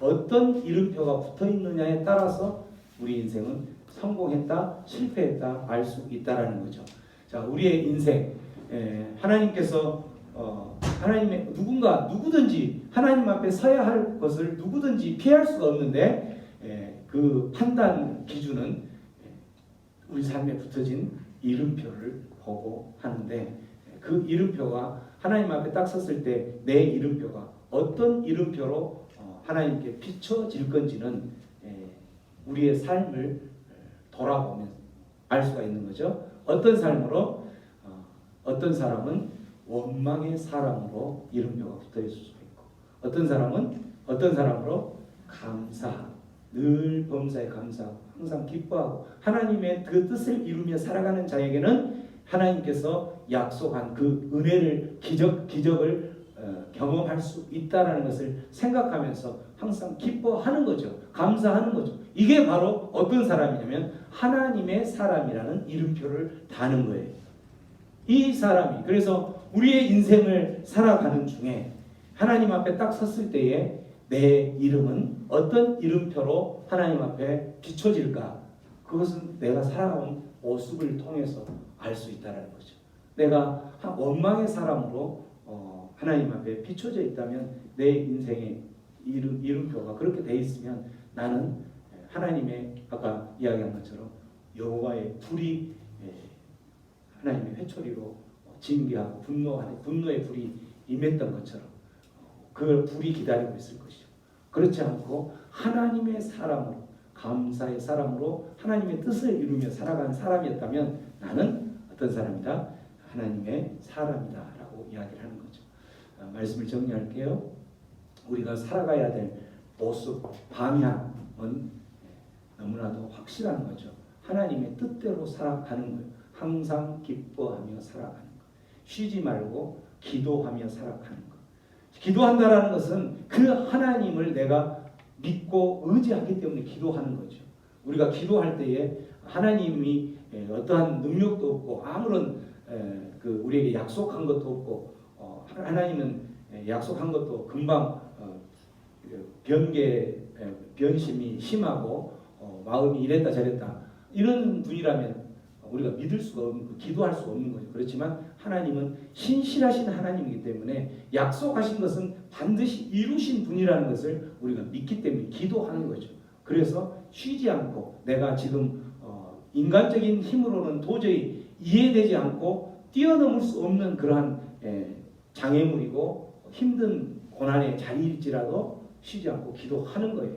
A: 어떤 이름표가 붙어 있느냐에 따라서 우리 인생은 성공했다, 실패했다 알 수 있다라는 거죠. 자, 우리의 인생 하나님께서 하나님의 누구든지 하나님 앞에 서야 할 것을 누구든지 피할 수가 없는데 그 판단 기준은 우리 삶에 붙어진 이름표를 보고 하는데 그 이름표가 하나님 앞에 딱 섰을 때 내 이름표가 어떤 이름표로 하나님께 비춰질 건지는 우리의 삶을 돌아보면 알 수가 있는 거죠. 어떤 삶으로 어떤 사람은 원망의 사람으로 이름표가 붙어 있을 수가 있고 어떤 사람으로 감사 늘 범사에 감사하고 항상 기뻐하고 하나님의 그 뜻을 이루며 살아가는 자에게는 하나님께서 약속한 그 은혜를 기적을 경험할 수 있다라는 것을 생각하면서 항상 기뻐하는 거죠. 감사하는 거죠. 이게 바로 어떤 사람이냐면 하나님의 사람이라는 이름표를 다는 거예요. 이 사람이 그래서 우리의 인생을 살아가는 중에 하나님 앞에 딱 섰을 때에 내 이름은 어떤 이름표로 하나님 앞에 비춰질까? 그것은 내가 살아온 모습을 통해서 알 수 있다는 거죠. 내가 원망의 사람으로 하나님 앞에 비춰져 있다면 내 인생의 이름표가 그렇게 돼 있으면 나는 하나님의 아까 이야기한 것처럼 여호와의 불이 하나님의 회초리로 징계하고 분노의 불이 임했던 것처럼 그 불이 기다리고 있을 것이죠. 그렇지 않고 하나님의 사람으로 감사의 사람으로 하나님의 뜻을 이루며 살아가는 사람이었다면 나는 어떤 사람이다? 하나님의 사람이다 라고 이야기를 하는 거죠. 말씀을 정리할게요. 우리가 살아가야 될 모습, 방향은 너무나도 확실한 거죠. 하나님의 뜻대로 살아가는 거예요. 항상 기뻐하며 살아가는 것. 쉬지 말고 기도하며 살아가는 것. 기도한다라는 것은 그 하나님을 내가 믿고 의지하기 때문에 기도하는 거죠. 우리가 기도할 때에 하나님이 어떠한 능력도 없고 아무런 우리에게 약속한 것도 없고 하나님은 약속한 것도 금방 변심이 심하고 마음이 이랬다 저랬다 이런 분이라면 우리가 믿을 수가 없는 기도할 수 없는 거죠. 그렇지만 하나님은 신실하신 하나님이기 때문에 약속하신 것은 반드시 이루신 분이라는 것을 우리가 믿기 때문에 기도하는 거죠. 그래서 쉬지 않고 내가 지금 인간적인 힘으로는 도저히 이해되지 않고 뛰어넘을 수 없는 그러한 장애물이고 힘든 고난의 자리일지라도 쉬지 않고 기도하는 거예요.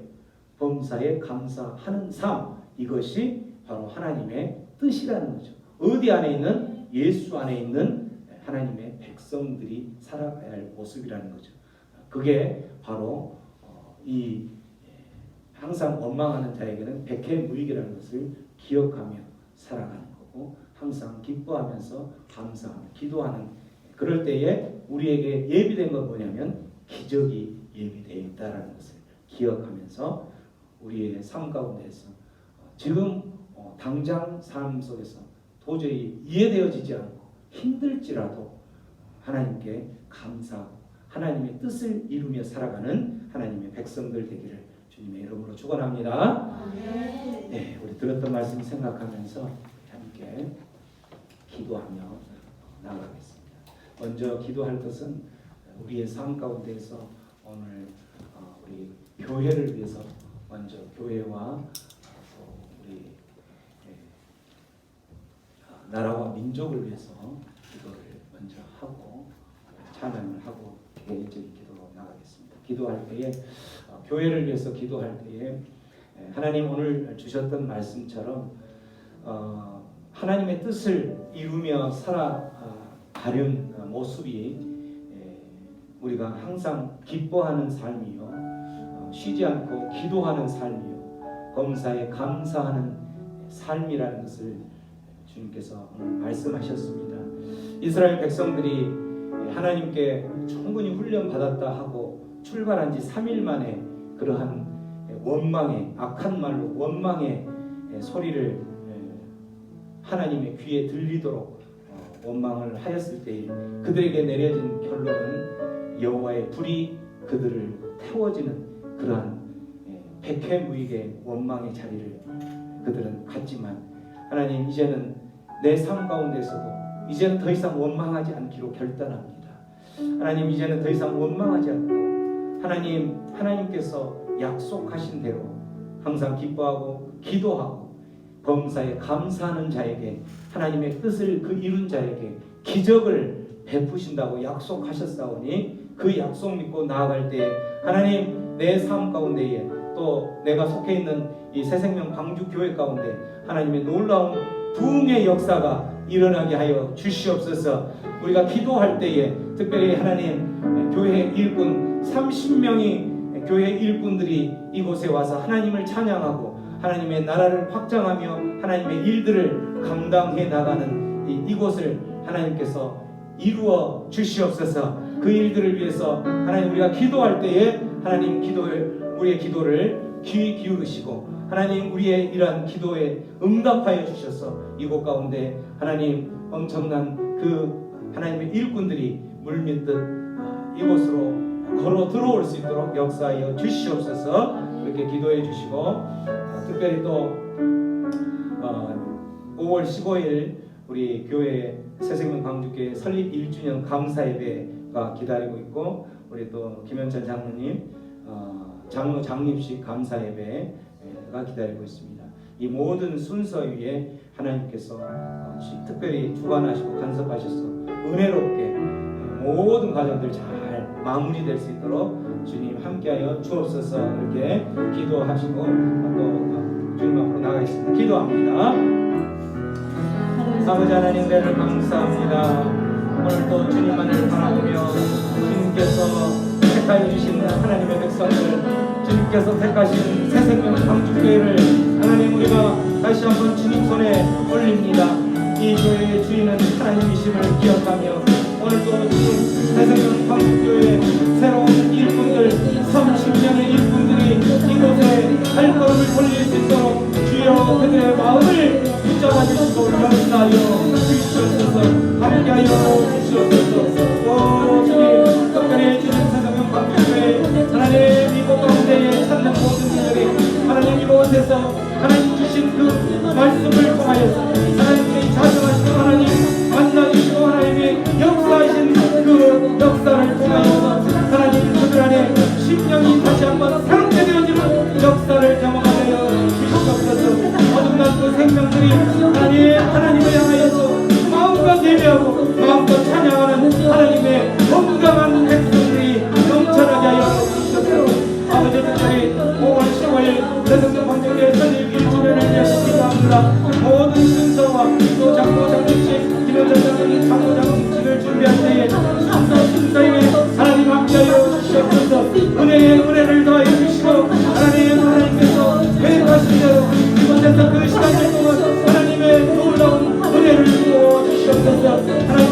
A: 범사에 감사하는 삶 이것이 바로 하나님의 뜻이라는 거죠. 어디 안에 있는 예수 안에 있는 하나님의 백성들이 살아가야 할 모습이라는 거죠. 그게 바로 이 항상 원망하는 자에게는 백해무익이라는 것을 기억하며 살아가는 거고 항상 기뻐하면서 감사하며 기도하는 그럴 때에 우리에게 예비된 건 뭐냐면 기적이 예비되어 있다는 것을 기억하면서 우리의 삶 가운데서 지금 당장 삶 속에서 도저히 이해되어지지 않고 힘들지라도 하나님께 감사하고 하나님의 뜻을 이루며 살아가는 하나님의 백성들 되기를 주님의 이름으로 축원합니다. 네, 우리 들었던 말씀 생각하면서 함께 기도하며 나아가겠습니다. 먼저 기도할 것은 우리의 삶 가운데에서 오늘 우리 교회를 위해서 먼저 교회와 또 우리 나라와 민족을 위해서 기도를 먼저 하고 찬양을 하고 개인적인 기도로 나가겠습니다. 기도할 때에 교회를 위해서 기도할 때에 하나님 오늘 주셨던 말씀처럼 하나님의 뜻을 이루며 살아가는 모습이 우리가 항상 기뻐하는 삶이요, 쉬지 않고 기도하는 삶이요, 범사에 감사하는 삶이라는 것을 주님께서 오늘 말씀하셨습니다. 이스라엘 백성들이 하나님께 충분히 훈련받았다 하고 출발한 지 3일 만에 그러한 원망의, 악한 말로 원망의 소리를 하나님의 귀에 들리도록 원망을 하였을 때 그들에게 내려진 결론은 여호와의 불이 그들을 태워지는 그러한 백해무익의 원망의 자리를 그들은 갔지만, 하나님 이제는 내 삶 가운데서도 이제는 더 이상 원망하지 않기로 결단합니다. 하나님 이제는 더 이상 원망하지 않고 하나님께서 약속하신 대로 항상 기뻐하고 기도하고 범사에 감사하는 자에게, 하나님의 뜻을 그 이룬 자에게 기적을 베푸신다고 약속하셨사오니 그 약속 믿고 나아갈 때 하나님 내 삶 가운데에 또 내가 속해 있는 이 새생명 광주교회 가운데 하나님의 놀라운 부흥의 역사가 일어나게 하여 주시옵소서. 우리가 기도할 때에 특별히 하나님 교회 일꾼 30명이 교회 일꾼들이 이곳에 와서 하나님을 찬양하고 하나님의 나라를 확장하며 하나님의 일들을 감당해 나가는 이곳을 하나님께서 이루어 주시옵소서. 그 일들을 위해서 하나님 우리가 기도할 때에 하나님 우리의 기도를 귀 기울이시고 하나님 우리의 이러한 기도에 응답하여 주셔서 이곳 가운데 하나님 엄청난 그 하나님의 일꾼들이 물밀듯 이곳으로 걸어 들어올 수 있도록 역사하여 주시옵소서. 이렇게 기도해 주시고 특별히 또 5월 15일 우리 교회 새생명 광주교회 설립 1주년 감사 예배가 기다리고 있고, 우리 또 김현찬 장로님 장로 장립식 감사 예배가 기다리고 있습니다. 이 모든 순서 위에 하나님께서 특별히 주관하시고 간섭하셔서 은혜롭게 모든 과정들 잘 마무리될 수 있도록 주님 함께하여 주옵소서. 이렇게 기도하시고 또 주님 앞으로 나가겠습니다. 기도합니다. 아버지 하나님, 은혜를 감사합니다. 오늘 또 주님만을 바라보며 주님께서 택하여 주신 하나님의 백성들, 주님께서 택하신 새생명 광주교회를 하나님 우리가 다시 한번 주님 손에 올립니다. 이 교회의 주인은 하나님이심을 기억하며 오늘도 주님 새생명 광주교회 새로운 일꾼들 30명의 일꾼들이 이곳에 발걸음을 돌릴 수 있도록 주여 그들의 마음을 붙잡아 주시고 역사하여 주시옵소서. 함께하여 주시옵소서. 또 주님 특별히 주님 새생명 광주교회 하나님 이곳 가운데에 찾는 모든 이들이 하나님 이곳에서 하나님 주신 그 말씀을 통하여서 하나님의 자정하시고 하나님 만나주시고 하나님의 역사하신 그 역사를 통하여서 하나님 그들 안에 심령이 다시 한번 새롭게 되어지는 역사를 경험하여 주시옵소서. 어둠난 그 생명들이 하나님을 향하여서 마음껏 예배하고 마음껏 찬양하는 하나님의 건강한 백성들이 넘쳐나게 하여 주시옵소서. 아버지 특별히 5월 10일 새생명 광주교회 설립 1주년을 위해서 기도합니다. 모든 순서와 또 장로 장로식 김현철 장로님 장로 장로식을 준비할 때에 순서에 하나님 함께하여 주시옵소서. 은혜를 더하여 주시고 하나님께서 계획하신 대로 이곳에서 그 시간을 동안 하나님의 놀라운 은혜를 부어 주시옵소서. 하나님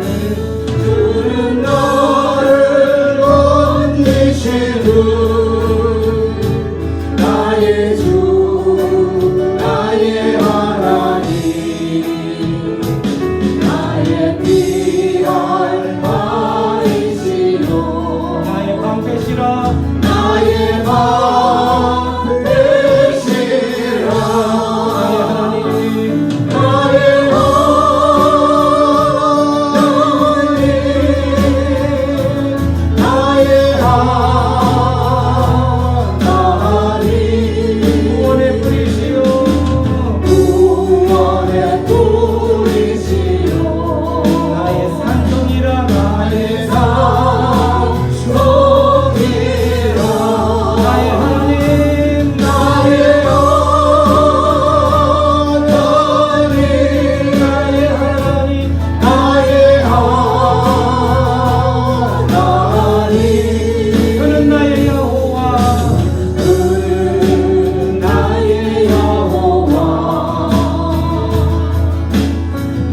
B: 주는 나를 건지시는 나의 주 나의 하나님 나의 피할 바이시로
A: 나의 방패시라
B: 나의 방패시라
A: 나의 하나님
B: 나의 하나님
A: 구원의 뿌리시오
B: 구원의 뿌리시오
A: 나의 산성이라 나의
B: 산성이라
A: 나의 하나님
B: 나의 하나님
A: 나의 하나님
B: 나의 하나님
A: 그는 나의 여호와
B: 그는 나의 여호와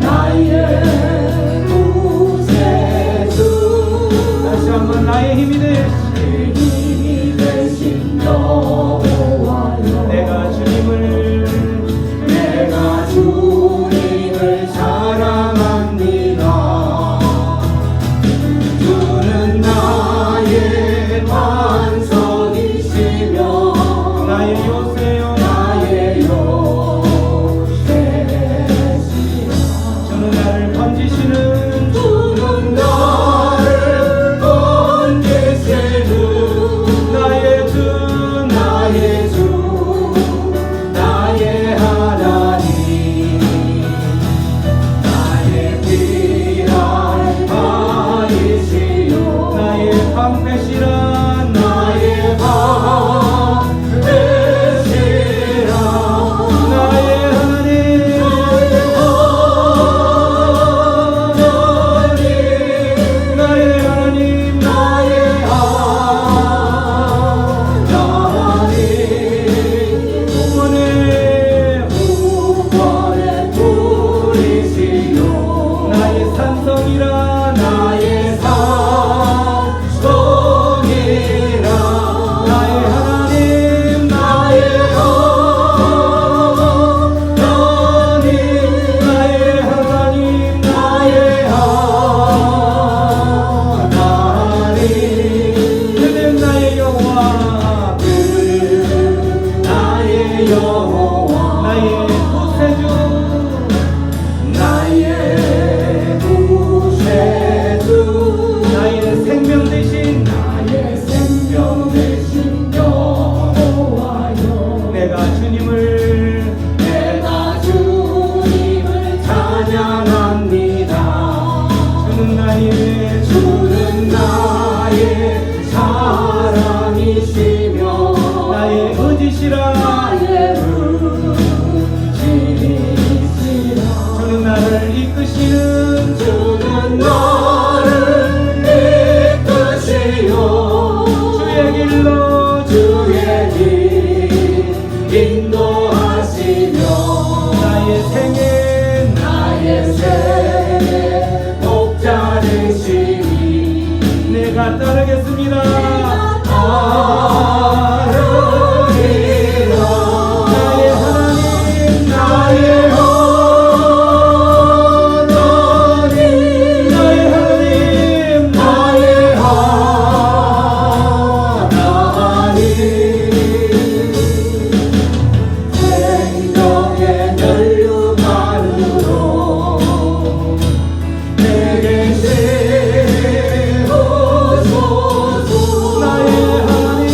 B: 나의 구세주
A: 다시 한번 나의 힘이 되시
B: 힘이 되신 여호와여
A: 내가 주님을
B: 내가 주님을 사랑합니다 주는 나의 반석이시며
A: 나의 요새요
B: 나의 요새시여
A: 저는 나를 건지시는
B: 주는 나를 건지시는
A: 나의 주
B: 나의 주 나의 하나님 나의 피할 바이시요
A: 나의 방패시라
B: 나의 방패시라
A: 나의 하나님 나의 하나님
B: 나의 하나님
A: 구원의
B: 구원의 뿌리시요
A: 나의 산성이라
B: 나의 산성이라
A: 나의 하나님
B: 나의 하나님
A: 나의 하나님
B: 나의 하나님
A: 그는 나의 여호와
B: 나의 여호와
A: 나의 구세주
B: 나의 구세주
A: 나의 생명 되신
B: 나의 생명 되신 여호와여
A: 내가 주님을
B: 내가 주님을 찬양합니다
A: 주는 나의
B: 주는 나의 사랑이시며
A: 나의 의지시라
B: 나의 은지시라
A: 주는 나를 이끄시는
B: 주는 나를 이끄시오
A: 주의 길로
B: 주의 길 인도하시며
A: 나의 생애
B: 나의 생의 목자르시니
A: 내가 따르겠습니다
B: 따르리라
A: 나의 하나님
B: 나의 하나님
A: 나의 하나님
B: 나의 하나님 생명의 연료만으로 내게 세우소서
A: 나의 하나님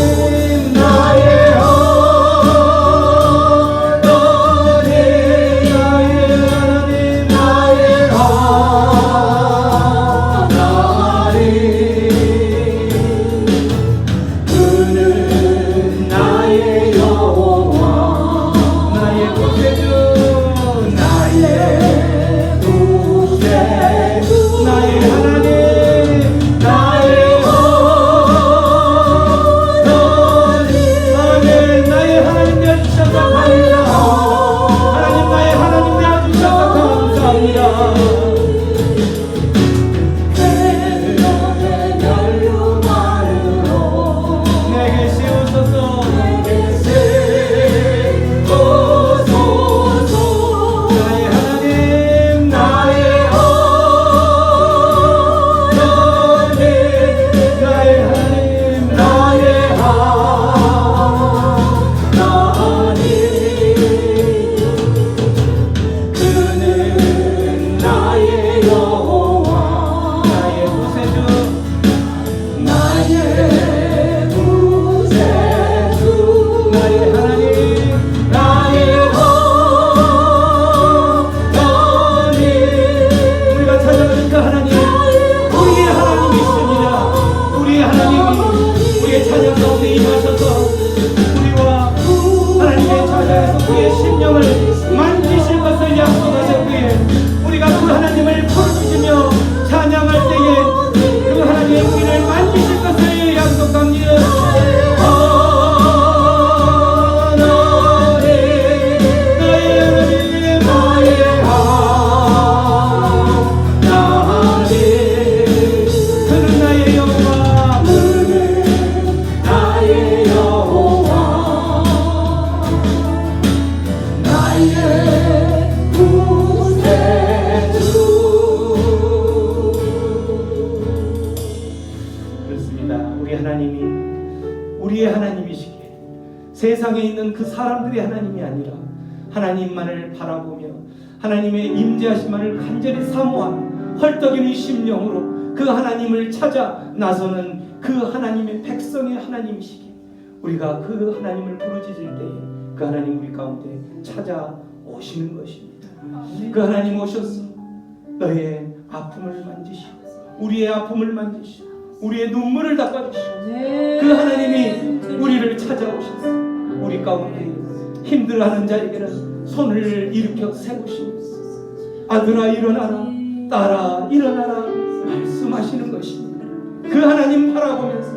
A: 우리의 하나님이시기에 세상에 있는 그 사람들의 하나님이 아니라 하나님만을 바라보며 하나님의 임재하심만을 간절히 사모하며 헐떡이는 심령으로 그 하나님을 찾아 나서는 그 하나님의 백성의 하나님이시기에 우리가 그 하나님을 부르짖을 때에 그 하나님 우리 가운데 찾아오시는 것입니다. 그 하나님 오셔서 너의 아픔을 만지시고 우리의 아픔을 만지시고 우리의 눈물을 닦아주시고 그 하나님이 우리를 찾아오셔서 우리 가운데 힘들어하는 자에게는 손을 일으켜 세우시면서 아들아 일어나라, 딸아 일어나라 말씀하시는 것입니다. 그 하나님 바라보면서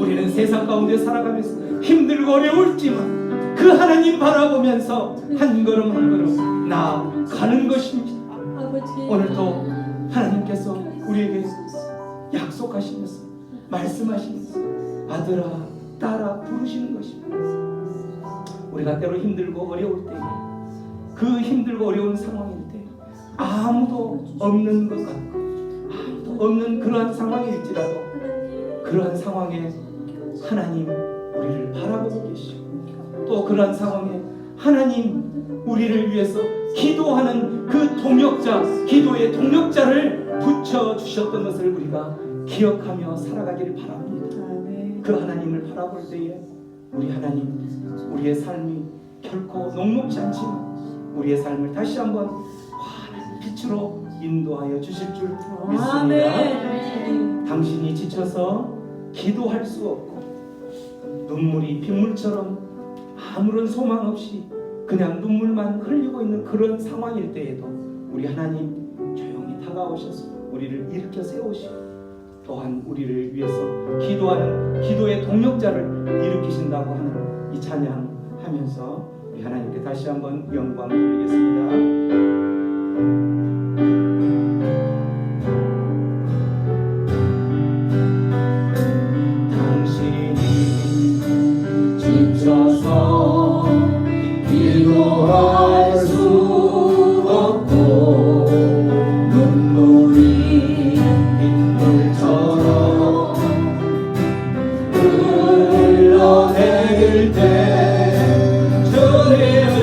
A: 우리는 세상 가운데 살아가면서 힘들고 어려울지만 그 하나님 바라보면서 한 걸음 한 걸음 나아가는 것입니다. 오늘도 하나님께서 우리에게 약속하시면서 말씀하시면서 아들아 딸아 부르시는 것입니다. 우리가 때로 힘들고 어려울 때에 그 힘들고 어려운 상황일 때 아무도 없는 것 같고 아무도 없는 그러한 상황일지라도 그러한 상황에 하나님 우리를 바라보고 계시고 또 그러한 상황에 하나님 우리를 위해서 기도하는 그 동역자, 기도의 동역자를 붙여주셨던 것을 우리가 기억하며 살아가기를 바랍니다. 그 하나님을 바라볼 때에 우리 하나님, 우리의 삶이 결코 녹록지 않지만 우리의 삶을 다시 한번 환한 빛으로 인도하여 주실 줄 믿습니다. 당신이 지쳐서 기도할 수 없고 눈물이 빗물처럼 아무런 소망 없이 그냥 눈물만 흘리고 있는 그런 상황일 때에도 우리 하나님 조용히 다가오셔서 우리를 일으켜 세우시고 또한 우리를 위해서 기도하는 기도의 동력자를 일으키신다고 하는 이 찬양하면서 우리 하나님께 다시 한번 영광 돌리겠습니다.
B: 지쳐서 기도할 수 없고 눈물이 빗물처럼 흘러내릴 때 주님은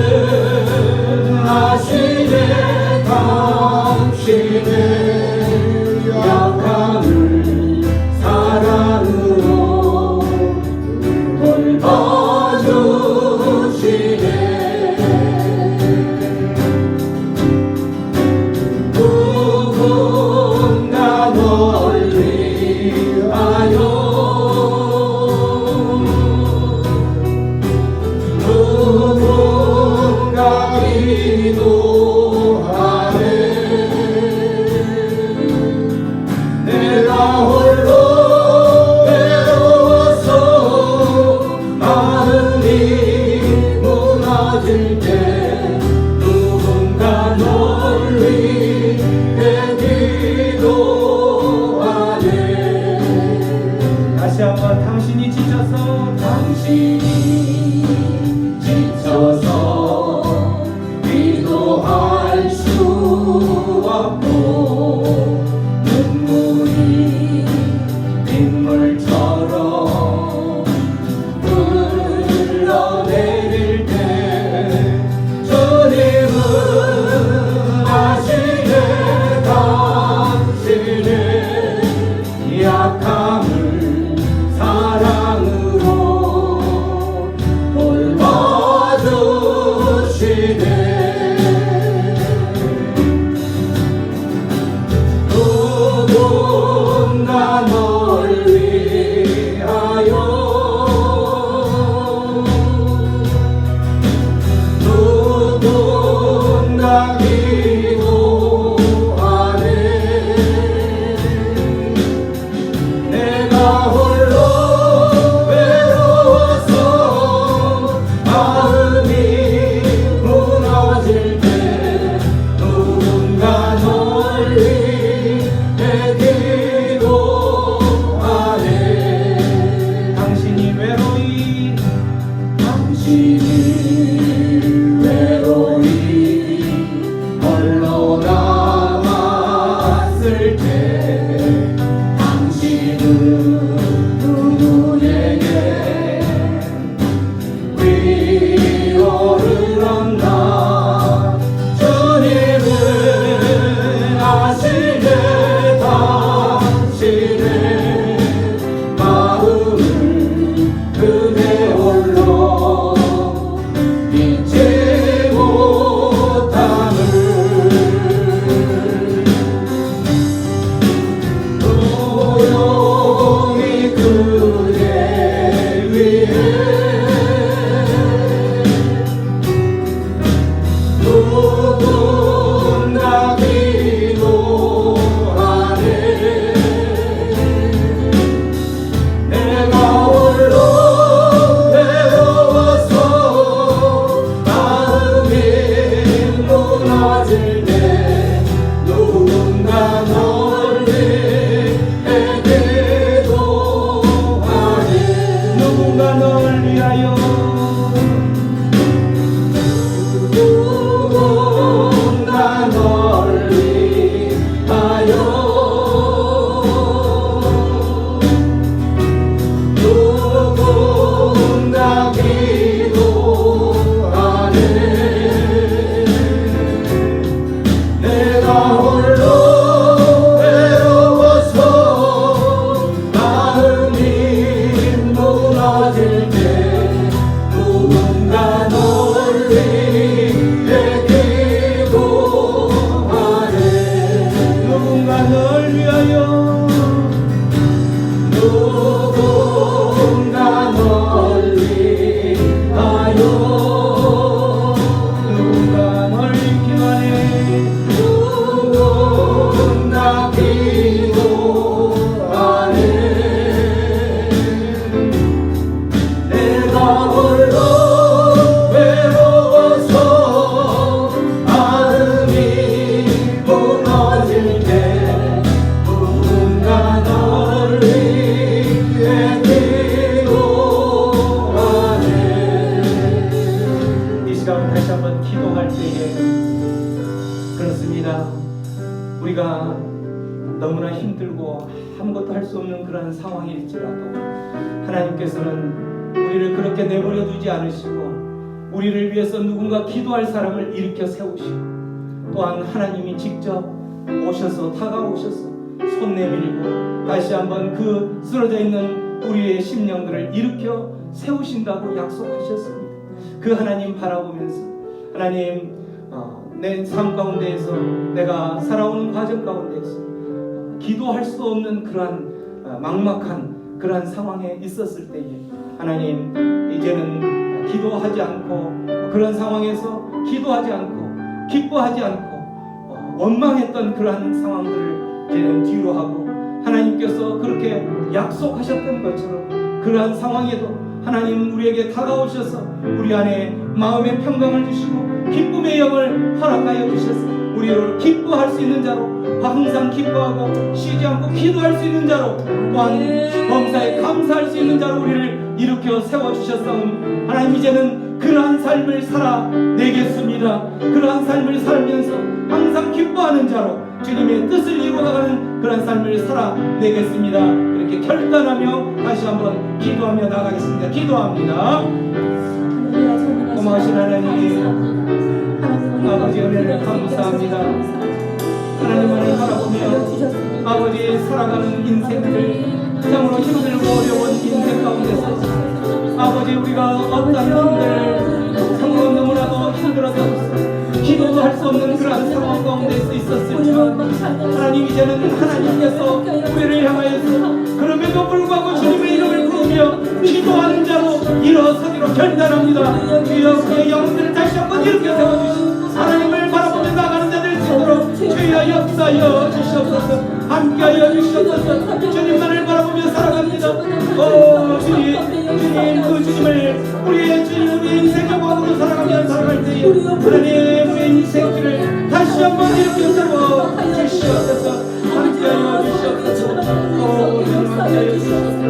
B: 아시네 당신의 약함을 사랑으로 돌봐주시네. 누군가 널 위하여 누군가 기도하네. 내가 홀로 외로워서 마음이 무너질 때 누군가 널 위해 기도하네.
A: 다시 한번 당신이 지쳐서
B: 당신이 지쳐서 기도할 수 없고 눈물이 빗물처럼 흘러내릴 때 주님은 아시네 당신의 약함을 사랑으로
A: 힘들고 아무것도 할 수 없는 그런 상황일지라도 하나님께서는 우리를 그렇게 내버려 두지 않으시고 우리를 위해서 누군가 기도할 사람을 일으켜 세우시고 또한 하나님이 직접 오셔서 다가오셔서 손 내밀고 다시 한번 그 쓰러져 있는 우리의 심령들을 일으켜 세우신다고 약속하셨습니다. 그 하나님 바라보면서 하나님 내 삶 가운데에서 내가 살아오는 과정 가운데에서 기도할 수 없는 그러한 막막한 그러한 상황에 있었을 때에 하나님 이제는 기도하지 않고 그런 상황에서 기도하지 않고 기뻐하지 않고 원망했던 그러한 상황들을 이제는 뒤로 하고 하나님께서 그렇게 약속하셨던 것처럼 그러한 상황에도 하나님 우리에게 다가오셔서 우리 안에 마음의 평강을 주시고 기쁨의 영을 허락하여 주셔서 우리를 기뻐할 수 있는 자로 항상 기뻐하고 쉬지 않고 기도할 수 있는 자로 또한 범사에 감사할 수 있는 자로 우리를 일으켜 세워주셨사오니 하나님 이제는 그러한 삶을 살아내겠습니다. 그러한 삶을 살면서 항상 기뻐하는 자로 주님의 뜻을 이루어가는 그런 삶을 살아내겠습니다. 그렇게 결단하며 다시 한번 기도하며 나가겠습니다. 기도합니다. 고마우신 하나님 아버지 은혜를 감사합니다. 하나님만을 바라보며 아버지 살아가는 인생들 참으로 힘들고 어려운 인생 가운데서 아버지 우리가 어떤 힘들 참으로 너무나도 힘들어서 기도도 할 수 없는 그러한 상황 가운데서 있었을지만 하나님 이제는 하나님께서 우리를 향하여서 그럼에도 불구하고 주님의 이름을 부르며 기도하는 자로 일어서기로 결단합니다. 주여 그의 영혼들을 다시 한번 일으켜 세워주시고 하나님을 바라보며 나가는 자들 되도록 주여 역사여 주시옵소서. 함께하여 주시옵소서. 주님만을 바라보며 살아갑니다. 오 주님 그 주님을 우리의 주님 우리의 인생의 왕으로 살아가며 살아갈 때에 하나님 우리의 인생길을 다시 한번 일으켜 세워 주시옵소서. 함께하여 주시옵소서. 오 주님 함께하여 주시옵소서.